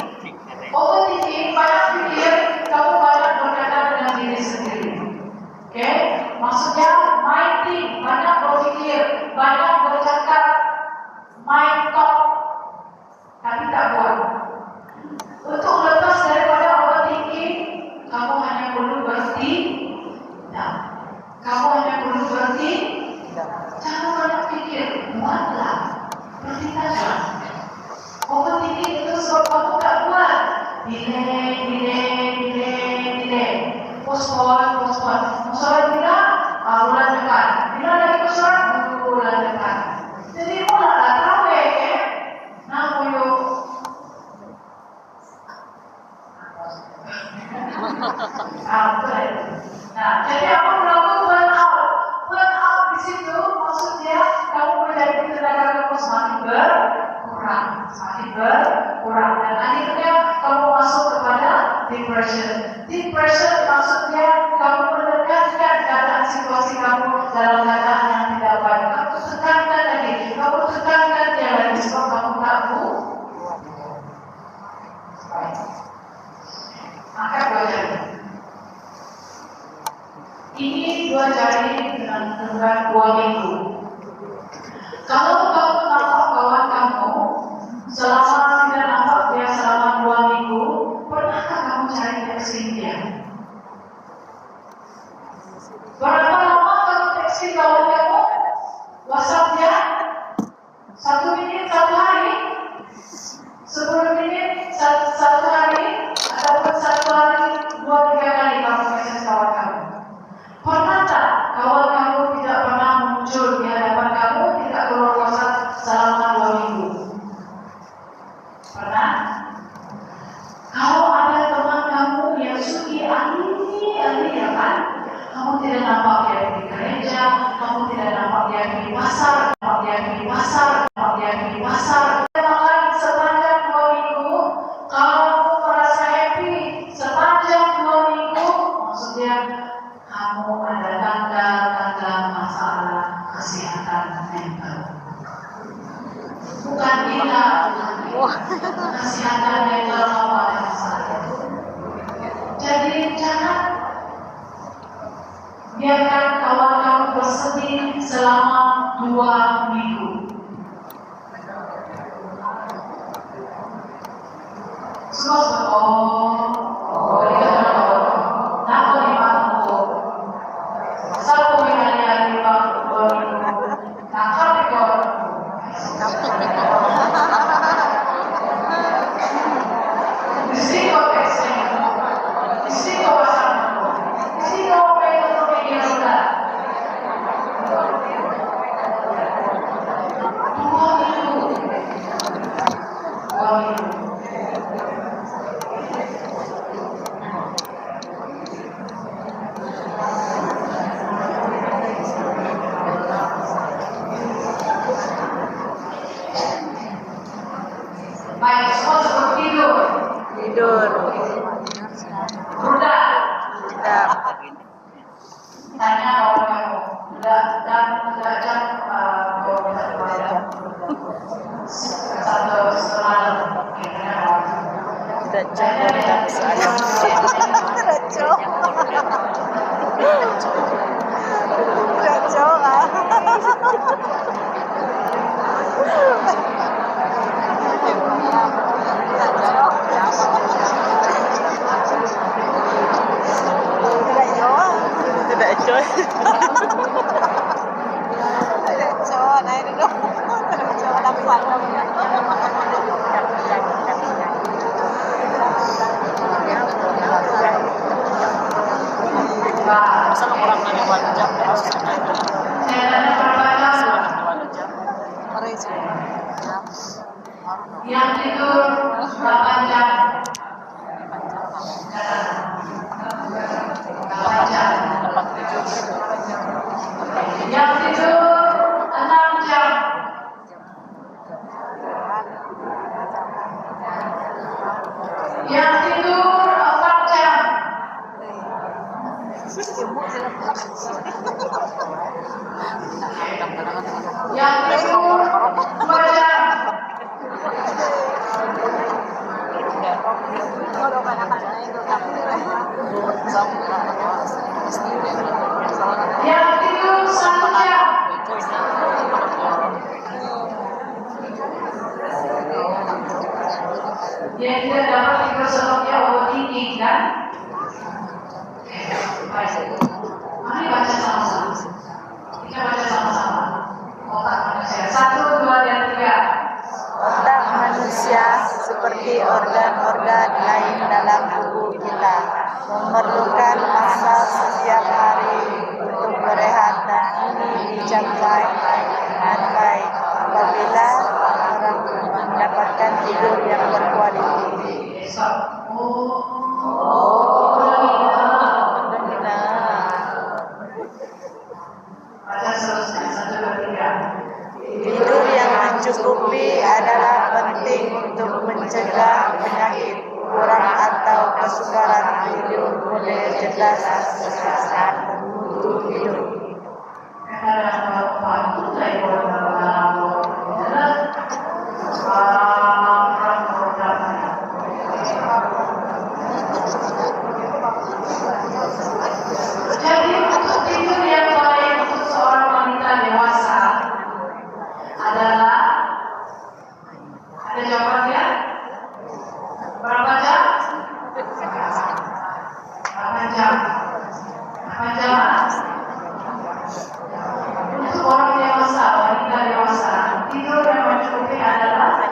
Overthinking, banyak pikir, kamu banyak berkata dengan diri sendiri. Oke, maksudnya minding, banyak berpikir, banyak bercakap, mind talk, tapi tak buat. Untuk lepas daripada overthinking, kamu hanya perlu berhenti. Nah, kamu hanya perlu berhenti. Jangan banyak pikir, buatlah, berhenti saja. Overthinking itu sebab kamu tak buat. Delay. Postpone. Masalah tidak, bulan depan. Bila lagi masalah, bulan depan. Jadi mulailah tarawih, ya. Namun Nah, jadi apa berlaku burnout? Burnout di situ maksudnya kamu menjadi tenaga kamu semakin berkurang, dan akhirnya kamu masuk kepada depression. Depression maksudnya kamu mendekatkan keadaan situasi kamu dalam keadaan yang tidak baik. Kamu tekankan lagi, dia lagi sebab kamu tak angkat dua jari. Ini dua jari dengan ukuran 2 minggu. Kalau kamu nampak kawan kamu selama tidak nampak dia selama 2 minggu, pernahkah kamu cari texting dia? Berapa lama kamu texting kawan kamu? WhatsApp dia? 1 menit 1 hari? 10 menit 1 hari? Ataupun 1 hari 2-3 kali kamu message kawan kamu? Pernah tak kawan kamu tidak pernah muncul di hadapan kamu, tidak keluar WhatsApp selama 2 minggu? Pernah? Kalau ada teman kamu yang suki Kamu tidak nampak dia di gereja, kamu tidak nampak dia di pasar, Makan sepanjang 2 minggu, kamu merasa happy sepanjang 2 minggu, maksudnya kamu ada tanda-tanda masalah kesehatan mental. Bukan gila, kesehatan mental kamu ada masalah. Jadi jangan biarkan kawan kamu bersedih selama 2 minggu. Baik, semua sebelum tidur. Udah. Tanya kawan kamu. Udah jam 'Yang tidur 8 jam. 8 jam. Yang tidur 6 jam. Yang tidur 4 jam. Yang tidur 2 jam. Yang tidur 1 jam. Yang tidak dapat tidur sebabnya overthinking kan? Mari baca sama-sama. Kita baca sama-sama. Otak manusia 1, 2, dan 3. Otak manusia seperti organ-organ lain dalam tubuh kita memerlukan masa setiap hari untuk berehat, dan ini dicapai dengan baik apabila orang mendapatkan tidur yang berkualitas. Baca seterusnya 1, 2, 3. Tidur yang mencukupi adalah penting untuk mencegah penyakit kurang atau kesukaran tidur boleh jelas saat untuk hidup. Jadi untuk tidur yang baik untuk seorang wanita dewasa adalah, ada jawabannya? Berapa jam? 8 jam. 8 jam. Untuk orang dewasa, wanita dewasa, tidur yang mencukupi adalah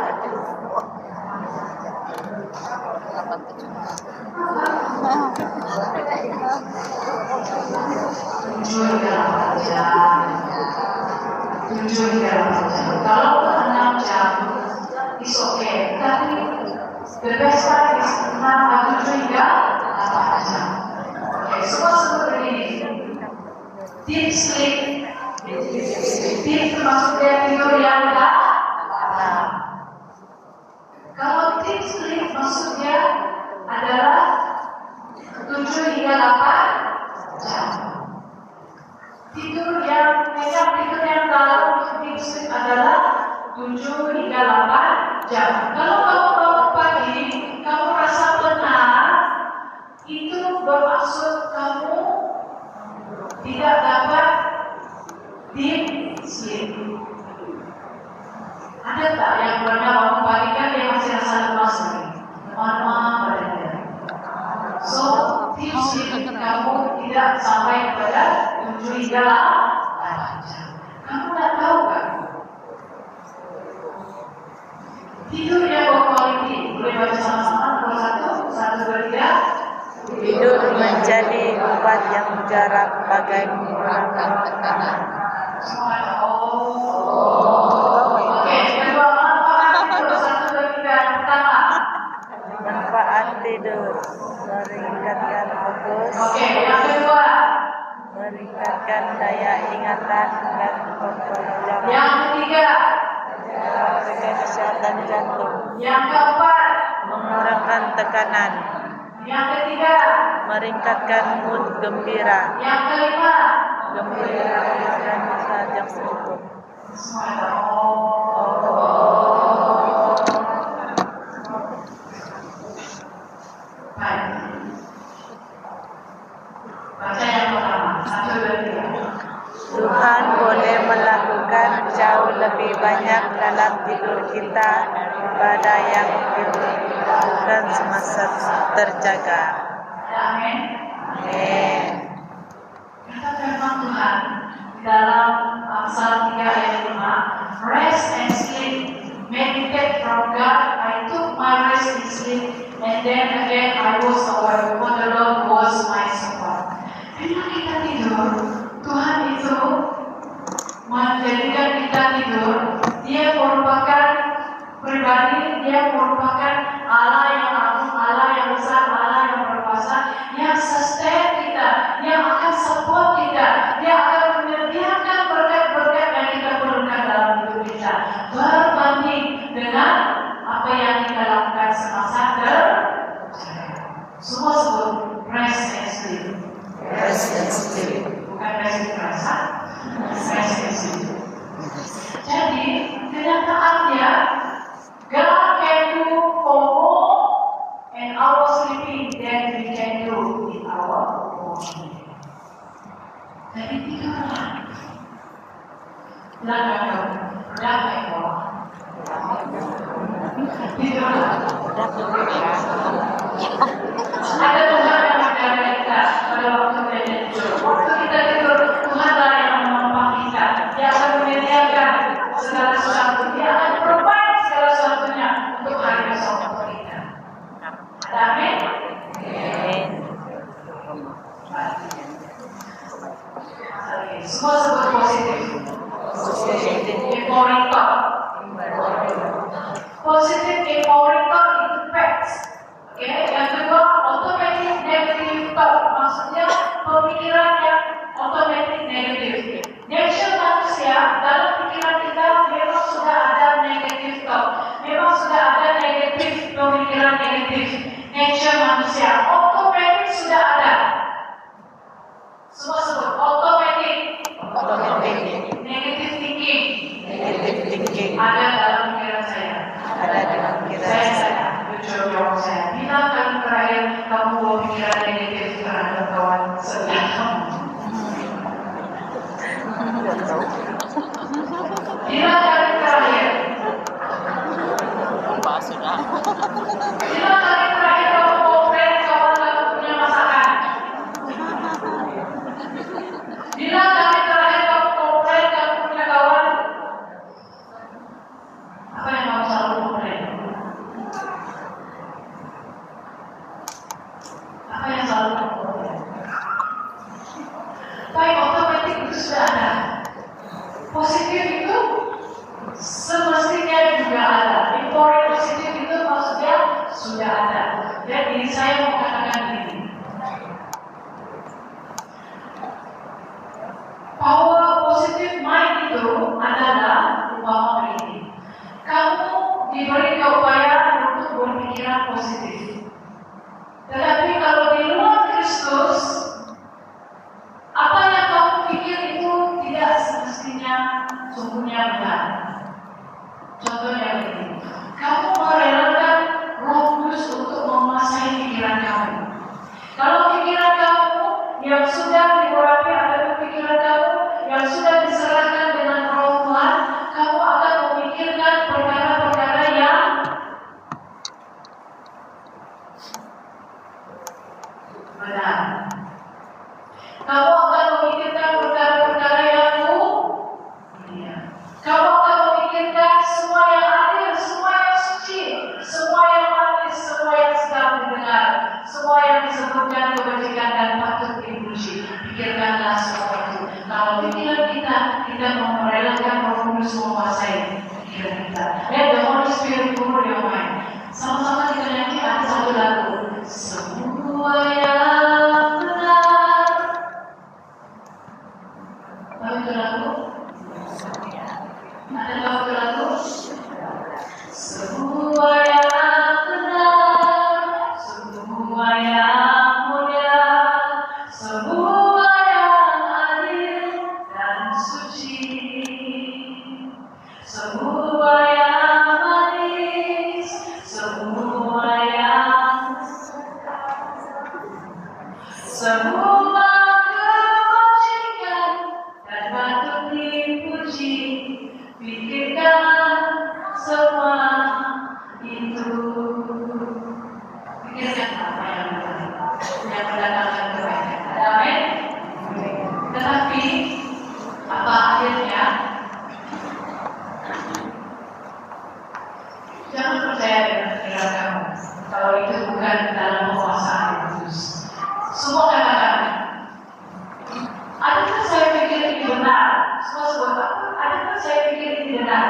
tujuh hingga 8 jam. Kalau 6 jam, is okay. Tapi the best time is 7 hingga 8 jam. Oke, semua seperti ini. Deep sleep. Deep maksudnya tidur yang dalam. Kalau deep sleep maksudnya adalah 7 hingga 8 jam. Tidur yang dalam deep sleep adalah 7 hingga 8 jam. Kalau kamu bangun pagi, kamu rasa penat, itu bermaksud kamu tidak dapat deep sleep. Ada tak yang pernah bangun pagi kan dia masih rasa lemas lagi, lemah badannya. So deep sleep kamu tidak sampai kepada 7 hingga 8 jam. Kamu tak tahu kan? Tidur yang berkualitas, boleh baca sama-sama. Nomor 1, 1, 2, 3. Tidur menjadi obat yang mujarab bagai mengurangi tekanan. Oke, kedua manfaat tidur 1, 2, 3. Pertama, Manfaat tidur meningkatkan fokus, oke, yang kedua, meningkatkan daya ingatan dan pembelajaran, yang ketiga, menjaga kesehatan jantung, yang keempat, mengurangkan tekanan, yang ketiga, meningkatkan mood gembira, yang kelima. gembira dan istirahat yang cukup. Baik. Baca yang pertama, 1, 2, 3. Tuhan boleh melakukan jauh lebih banyak dalam tidur kita daripada yang dilakukan semasa terjaga. Amin. Amin. Kata firman Tuhan dalam Amsal 3 ayat 5, rest and sleep, meditate from God. I took my rest and sleep, and then again I was awake, for the Lord was my support. Bila kita tidur, Tuhan itu menjadikan kita tidur. Dia merupakan pribadi, dia merupakan Allah yang agung, Allah yang besar, Allah yang berkuasa, yang sustain kita, yang akan support kita, dia akan menyediakan berkat-berkat yang kita perlukan dalam hidup kita, berbanding dengan apa yang kita lakukan semasa terjadi. Semua sebut rest and sleep. Rest and sleep. Bukan rest and rest, rest and sleep. Jadi kenyataannya God can do for more in our sleeping than we can do in our morning. Jadi tidurlah. Tidurlah. Ada Tuhan yang menjaga kita pada waktu kita tidur. Waktu kita tidur, Tuhanlah yang menopang kita. Dia akan menyediakan segala sesuatu. Dia akan provide segala sesuatunya untuk hari esok untuk kita. Amin. Amin. Semua sebut positif. Empowering thought. Positive empowering thought itu facts. Oke, yang kedua automatic negative thought, maksudnya pemikiran yang automatic negatif. Nature manusia dalam pikiran kita memang sudah ada negative thought, memang sudah ada negatif pemikiran negatif. Nature manusia automatic sudah ada. Semua sebut automatic. Negative thinking. Negative thinking. Ada dalam pikiran saya. Ada dalam pikiran saya. Jujur jawab saya. Bila kali terakhir kamu bawa pikiran negatif terhadap kawan sebelah kamu? sesungguhnya benar. Contohnya begini, kamu merelakan Roh Kudus untuk menguasai pikiran kamu. Kalau pikiran kamu yang sudah diurapi adalah pikiran kamu yang sudah diserahkan dengan Roh Tuhan, kamu akan memikirkan perkara-perkara yang benar. Kamu akan memikirkan perkara-perkara yang mulia. Kamu akan memikirkan semua yang adil, semua yang suci, semua yang manis, semua yang sedap didengar, semua yang disebutkan kebajikan dan patut dipuji. Pikirkanlah semua itu. Kalau pikiran kita mau merelakan Roh Kudus menguasai pikiran kita. Let the Holy Spirit rule your mind. Sama-sama kita nyanyi ada satu lagu. Semua yang benar. Tahu itu lagu? Ada tahu itu lagu? Semua yang benar, semua yang mulia, semua yang adil dan suci, semua yang manis, semua yang semua kebajikan dan patut dipuji. Pikirkan semua itu. Pikirkan apa yang mendatangkan kebaikan. Amin. Tetapi apa akhirnya? Jangan percaya dengan pikiran kamu kalau itu bukan dalam penguasaan Kudus. Semua katakan, adakah saya pikir ini benar? Semua sebut, adakah saya pikir ini benar?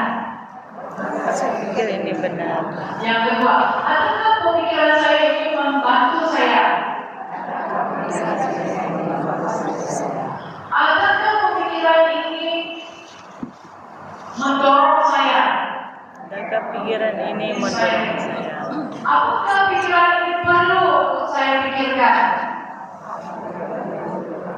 Saya pikir ini benar. Yang kedua, adakah pemikiran saya ini membantu saya? Adakah pemikiran ini mendorong saya? Adakah pikiran ini mendorong saya? Apakah pikiran ini perlu untuk saya pikirkan?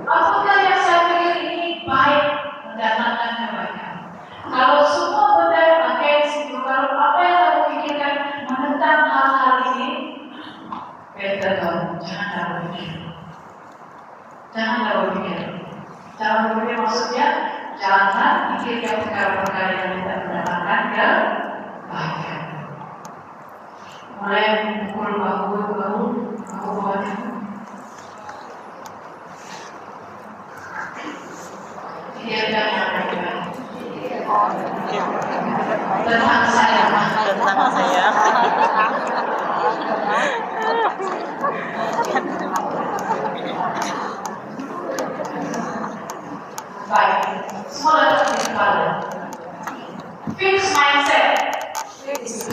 Apakah yang saya pikir ini baik mendatangkan kebaikan? Kalau semua benda against itu, kalau apa yang kamu pikirkan menentang hal-hal ini, better kamu jangan berpikir. Jangan berpikir. Jangan berpikir maksudnya jangan pikirkan perkara-perkara yang tidak mendatangkan kebaikan. Mulai pukul bahu, aku baca. Pikirkan yang baik. Tentang saya. Baik, semua datang di kepala. Fix mindset. Fix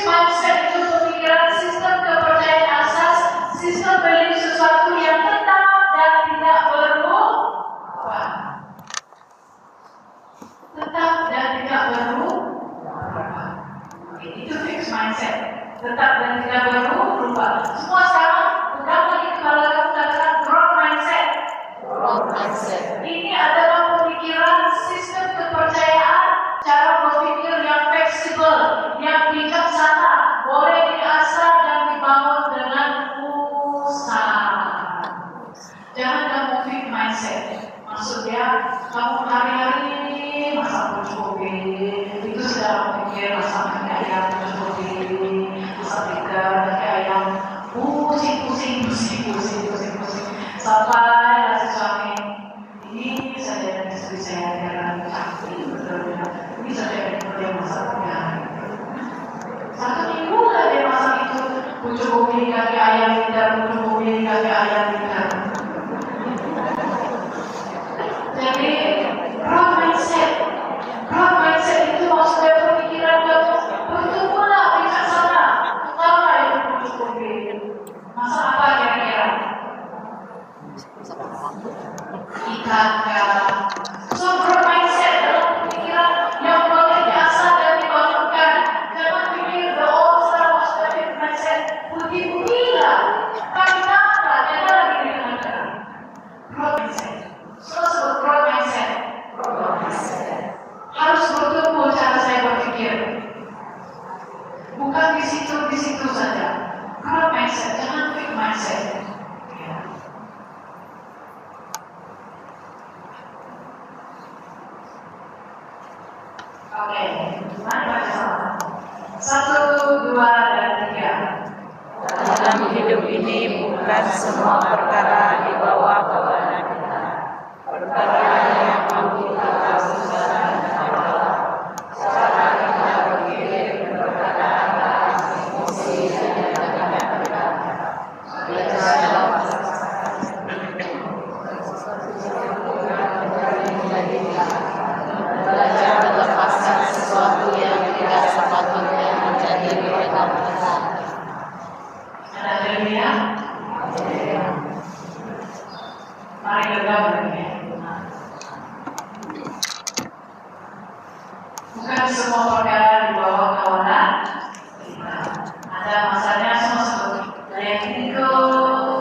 mindset itu pemikiran sistem kepercayaan asas, sistem belief sesuatu yang tetap dan tidak berubah. Tetap dan tidak berubah. Itu fix mindset. Tetap dan tidak berubah. Semua sekarang pegang lagi kepala kamu katakan growth mindset. Ini adalah pemikiran sistem kepercayaan, cara berpikir yang fleksibel, yang bijaksana, boleh diasah dan dibangun dengan usaha. Jangan kamu fix mindset. Maksudnya kamu hari-hari masak mencukupi, itu sudah berpikir masak pakai ayam mencukupi, masak ikan pakai ayam, pusing sampai nasi suami ini saja dan istri saya jalan cantik betul-betul. Ini saja yang masak punya. Satu minggu lah dia masak itu, mencukupi kaki ayam tidak, mencukupi kaki ayam tidak. Jadi growth mindset itu maksudnya pemikiran kamu bertumbuhlah bijaksana. Pertama yang mencukupi. Masak apa kira-kira? Ikan. So growth mindset adalah pemikiran yang boleh diasah dan dibangunkan. Jangan pikir the old style maksudnya mindset putih-putihlah. Tapi tak, jangan lagi dengan growth mindset. So growth mindset. Mari baca sama. 1, 2, dan 3. Dalam hidup ini bukan semua perkara dibawa kepada kita. Perkara yang mampu kita usahakan adalah cara kita berpikir, berkata-kata, emosi, dan tindakan kita. Belajar melepaskan sesuatu yang tidak sepatutnya menjadi pikiran kita. Ada Jeremia? Mari bergabung ya. Bukan semua perkara dibawa kawanan. Ada masanya semua sebut. Let it go.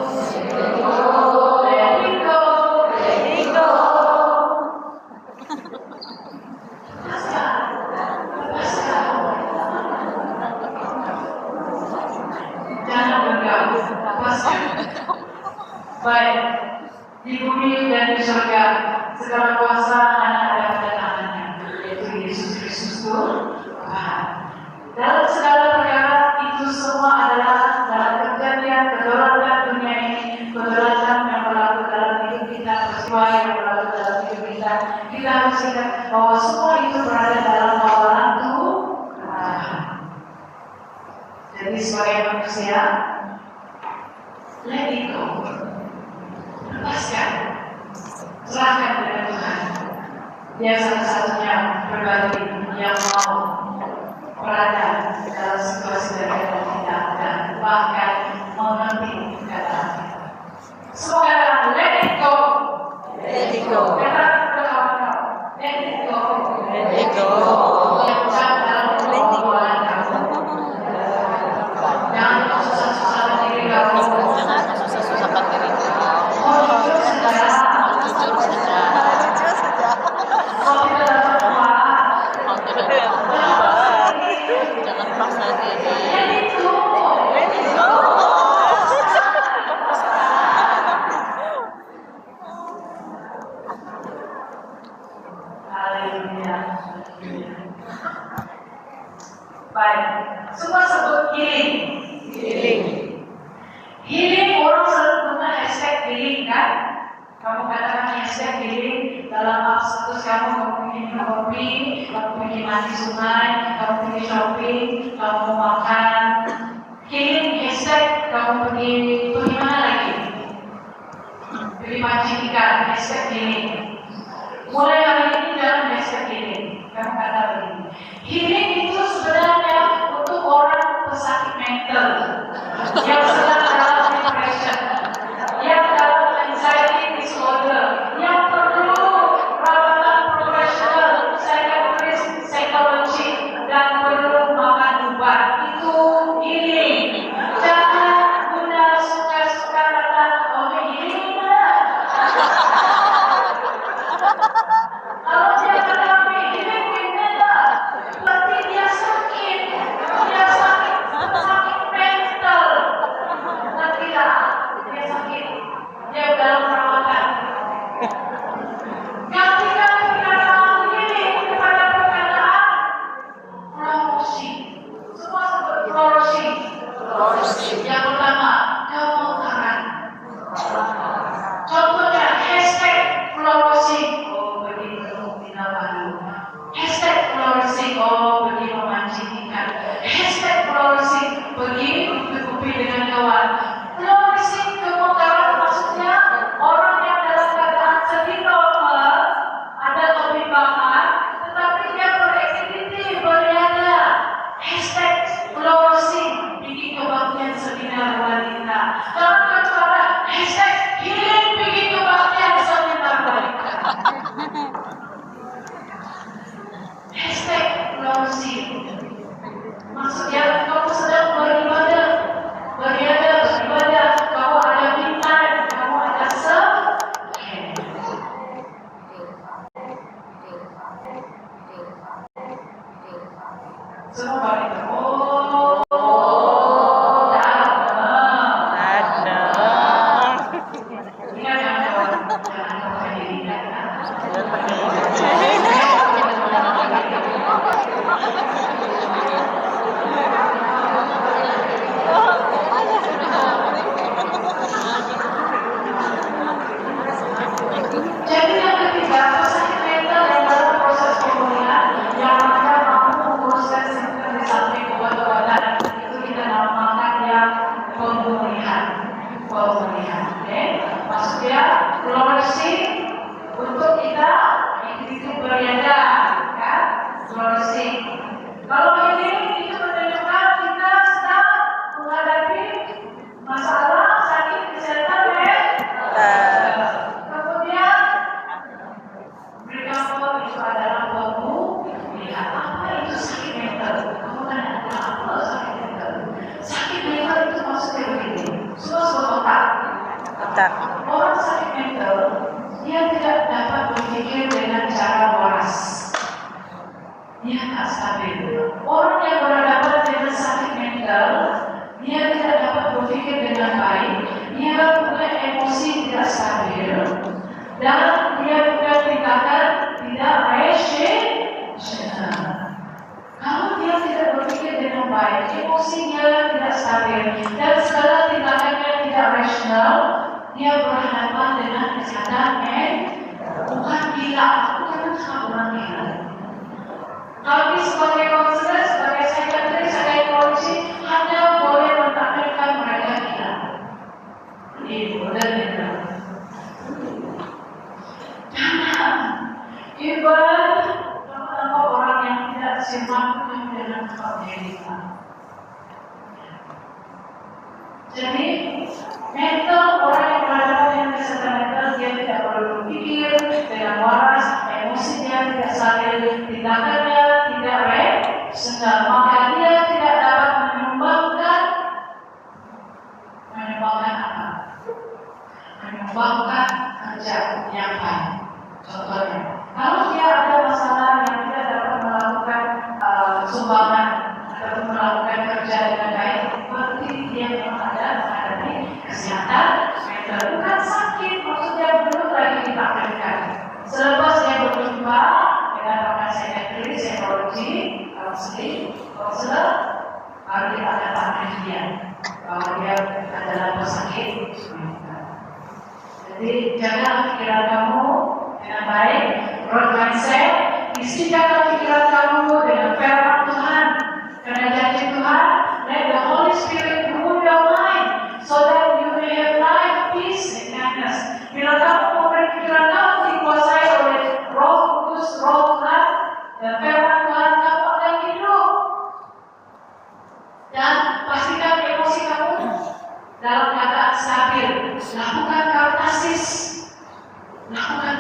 Let it go. Let it go. Jangan bergabung. Lepaskan. Baik. Di bumi dan di surga segala kuasa hanya ada pada tangannya, yaitu Yesus Kristus Tuhan. Dalam segala perkara itu semua adalah dalam kejadian kedaulatan dunia ini, kedaulatan yang berlaku dalam hidup kita, peristiwa yang berlaku dalam hidup kita. Kita harus ingat bahwa semua itu berada dalam kawalan Tuhan. Jadi sebagai manusia, let it go. Lepaskan, serahkan kepada Tuhan. Dia satu-satunya pribadi yang mau berada dalam situasi berbeda kita dan bahkan mengerti keadaan kita. Semua katakan let it go. Let it go. Katakan kepada kawan-kawan, let it go. Let it go. Yang jauh dalam pergumulan kamu. Jangan kau susah-susahkan diri kamu. Jangan susah-susahkan diri kamu. Jujur saja. Jujur saja. Kau tidak dapat uang. Kau tidak dapat. Jangan paksa diri. Let it go. Let it go. Haleluya. Baik, semua sebut healing. Healing. Healing orang selalu guna hashtag healing kan? Kamu katakan hashtag healing dalam status kamu pergi kopi, kamu pergi mandi sungai, kamu pergi shopping, kamu makan. Healing hashtag kamu pergi mana lagi? Pergi mancing ikan, hashtag healing. Mulai hari ini jangan hashtag healing. Kamu kata begini. Healing itu sebenarnya untuk orang pesakit mental yang sedang dalam depression, yang dalam anxiety disorder, yang perlu perawatan profesional, psikiatris, psikologi, dan perlu makan obat. Itu healing. Jangan guna suka-suka kata, oh healing mana? kita. Orang sakit mental, dia tidak dapat berpikir dengan cara waras. Dia tak stabil. Orang yang berhadapan dengan sakit mental, dia tidak dapat berpikir dengan baik. Dia punya emosi tidak stabil, dan dia punya tindakan tidak rasional. Kalau dia tidak berpikir dengan baik, emosinya tidak stabil, dan segala tindakannya tidak rasional, dia berhadapan dengan kesadaran bukan gila, bukan orang gila. Kami sebagai konselor, sebagai psikiatris, sebagai polisi hanya boleh menampilkan mereka gila. Ini boleh gila. Jangan ibarat nama orang yang tidak simak dengan kebenaran. Jadi mental orang yang berhadapan dengan kesehatan mental, dia tidak perlu berpikir dengan waras, emosinya tidak stabil, tindakannya tidak rasional, maka dia tidak dapat menyumbangkan apa? Menyumbangkan kerja yang baik. Contohnya, kalau dia ada masalah yang tidak dapat melakukan sumbangan atau melakukan kerja dengan baik, berarti dia memang ada menghadapi kesehatan mental. Bukan sakit, maksudnya belum lagi dipakaikan. Selepas dia berjumpa dengan pakar psikiatri, psikologi, konselor, baru dia akan pakar dia bahwa dia adalah pesakit mental. Jadi jaga pikiran kamu dengan baik, growth mindset, isikan pikiran kamu dengan firman Tuhan, karena janji Tuhan, let the Holy Spirit rule your mind, so that you may have life, peace, and happiness. Bila kamu memberi pikiran kamu dikuasai oleh Roh Kudus, Roh Tuhan, dan firman Tuhan, kamu akan hidup. Dan pastikan emosi kamu dalam keadaan stabil. Lakukan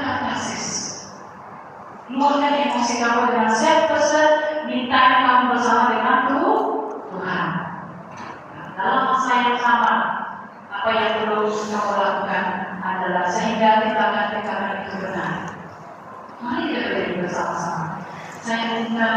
katarsis. Luangkan emosi kamu dengan self-person, minta kamu bersama dengan Tuhan. Dalam masa yang sama, apa yang perlu kamu lakukan adalah sehingga tindakan itu benar. Mari kita berdiri bersama-sama. Saya minta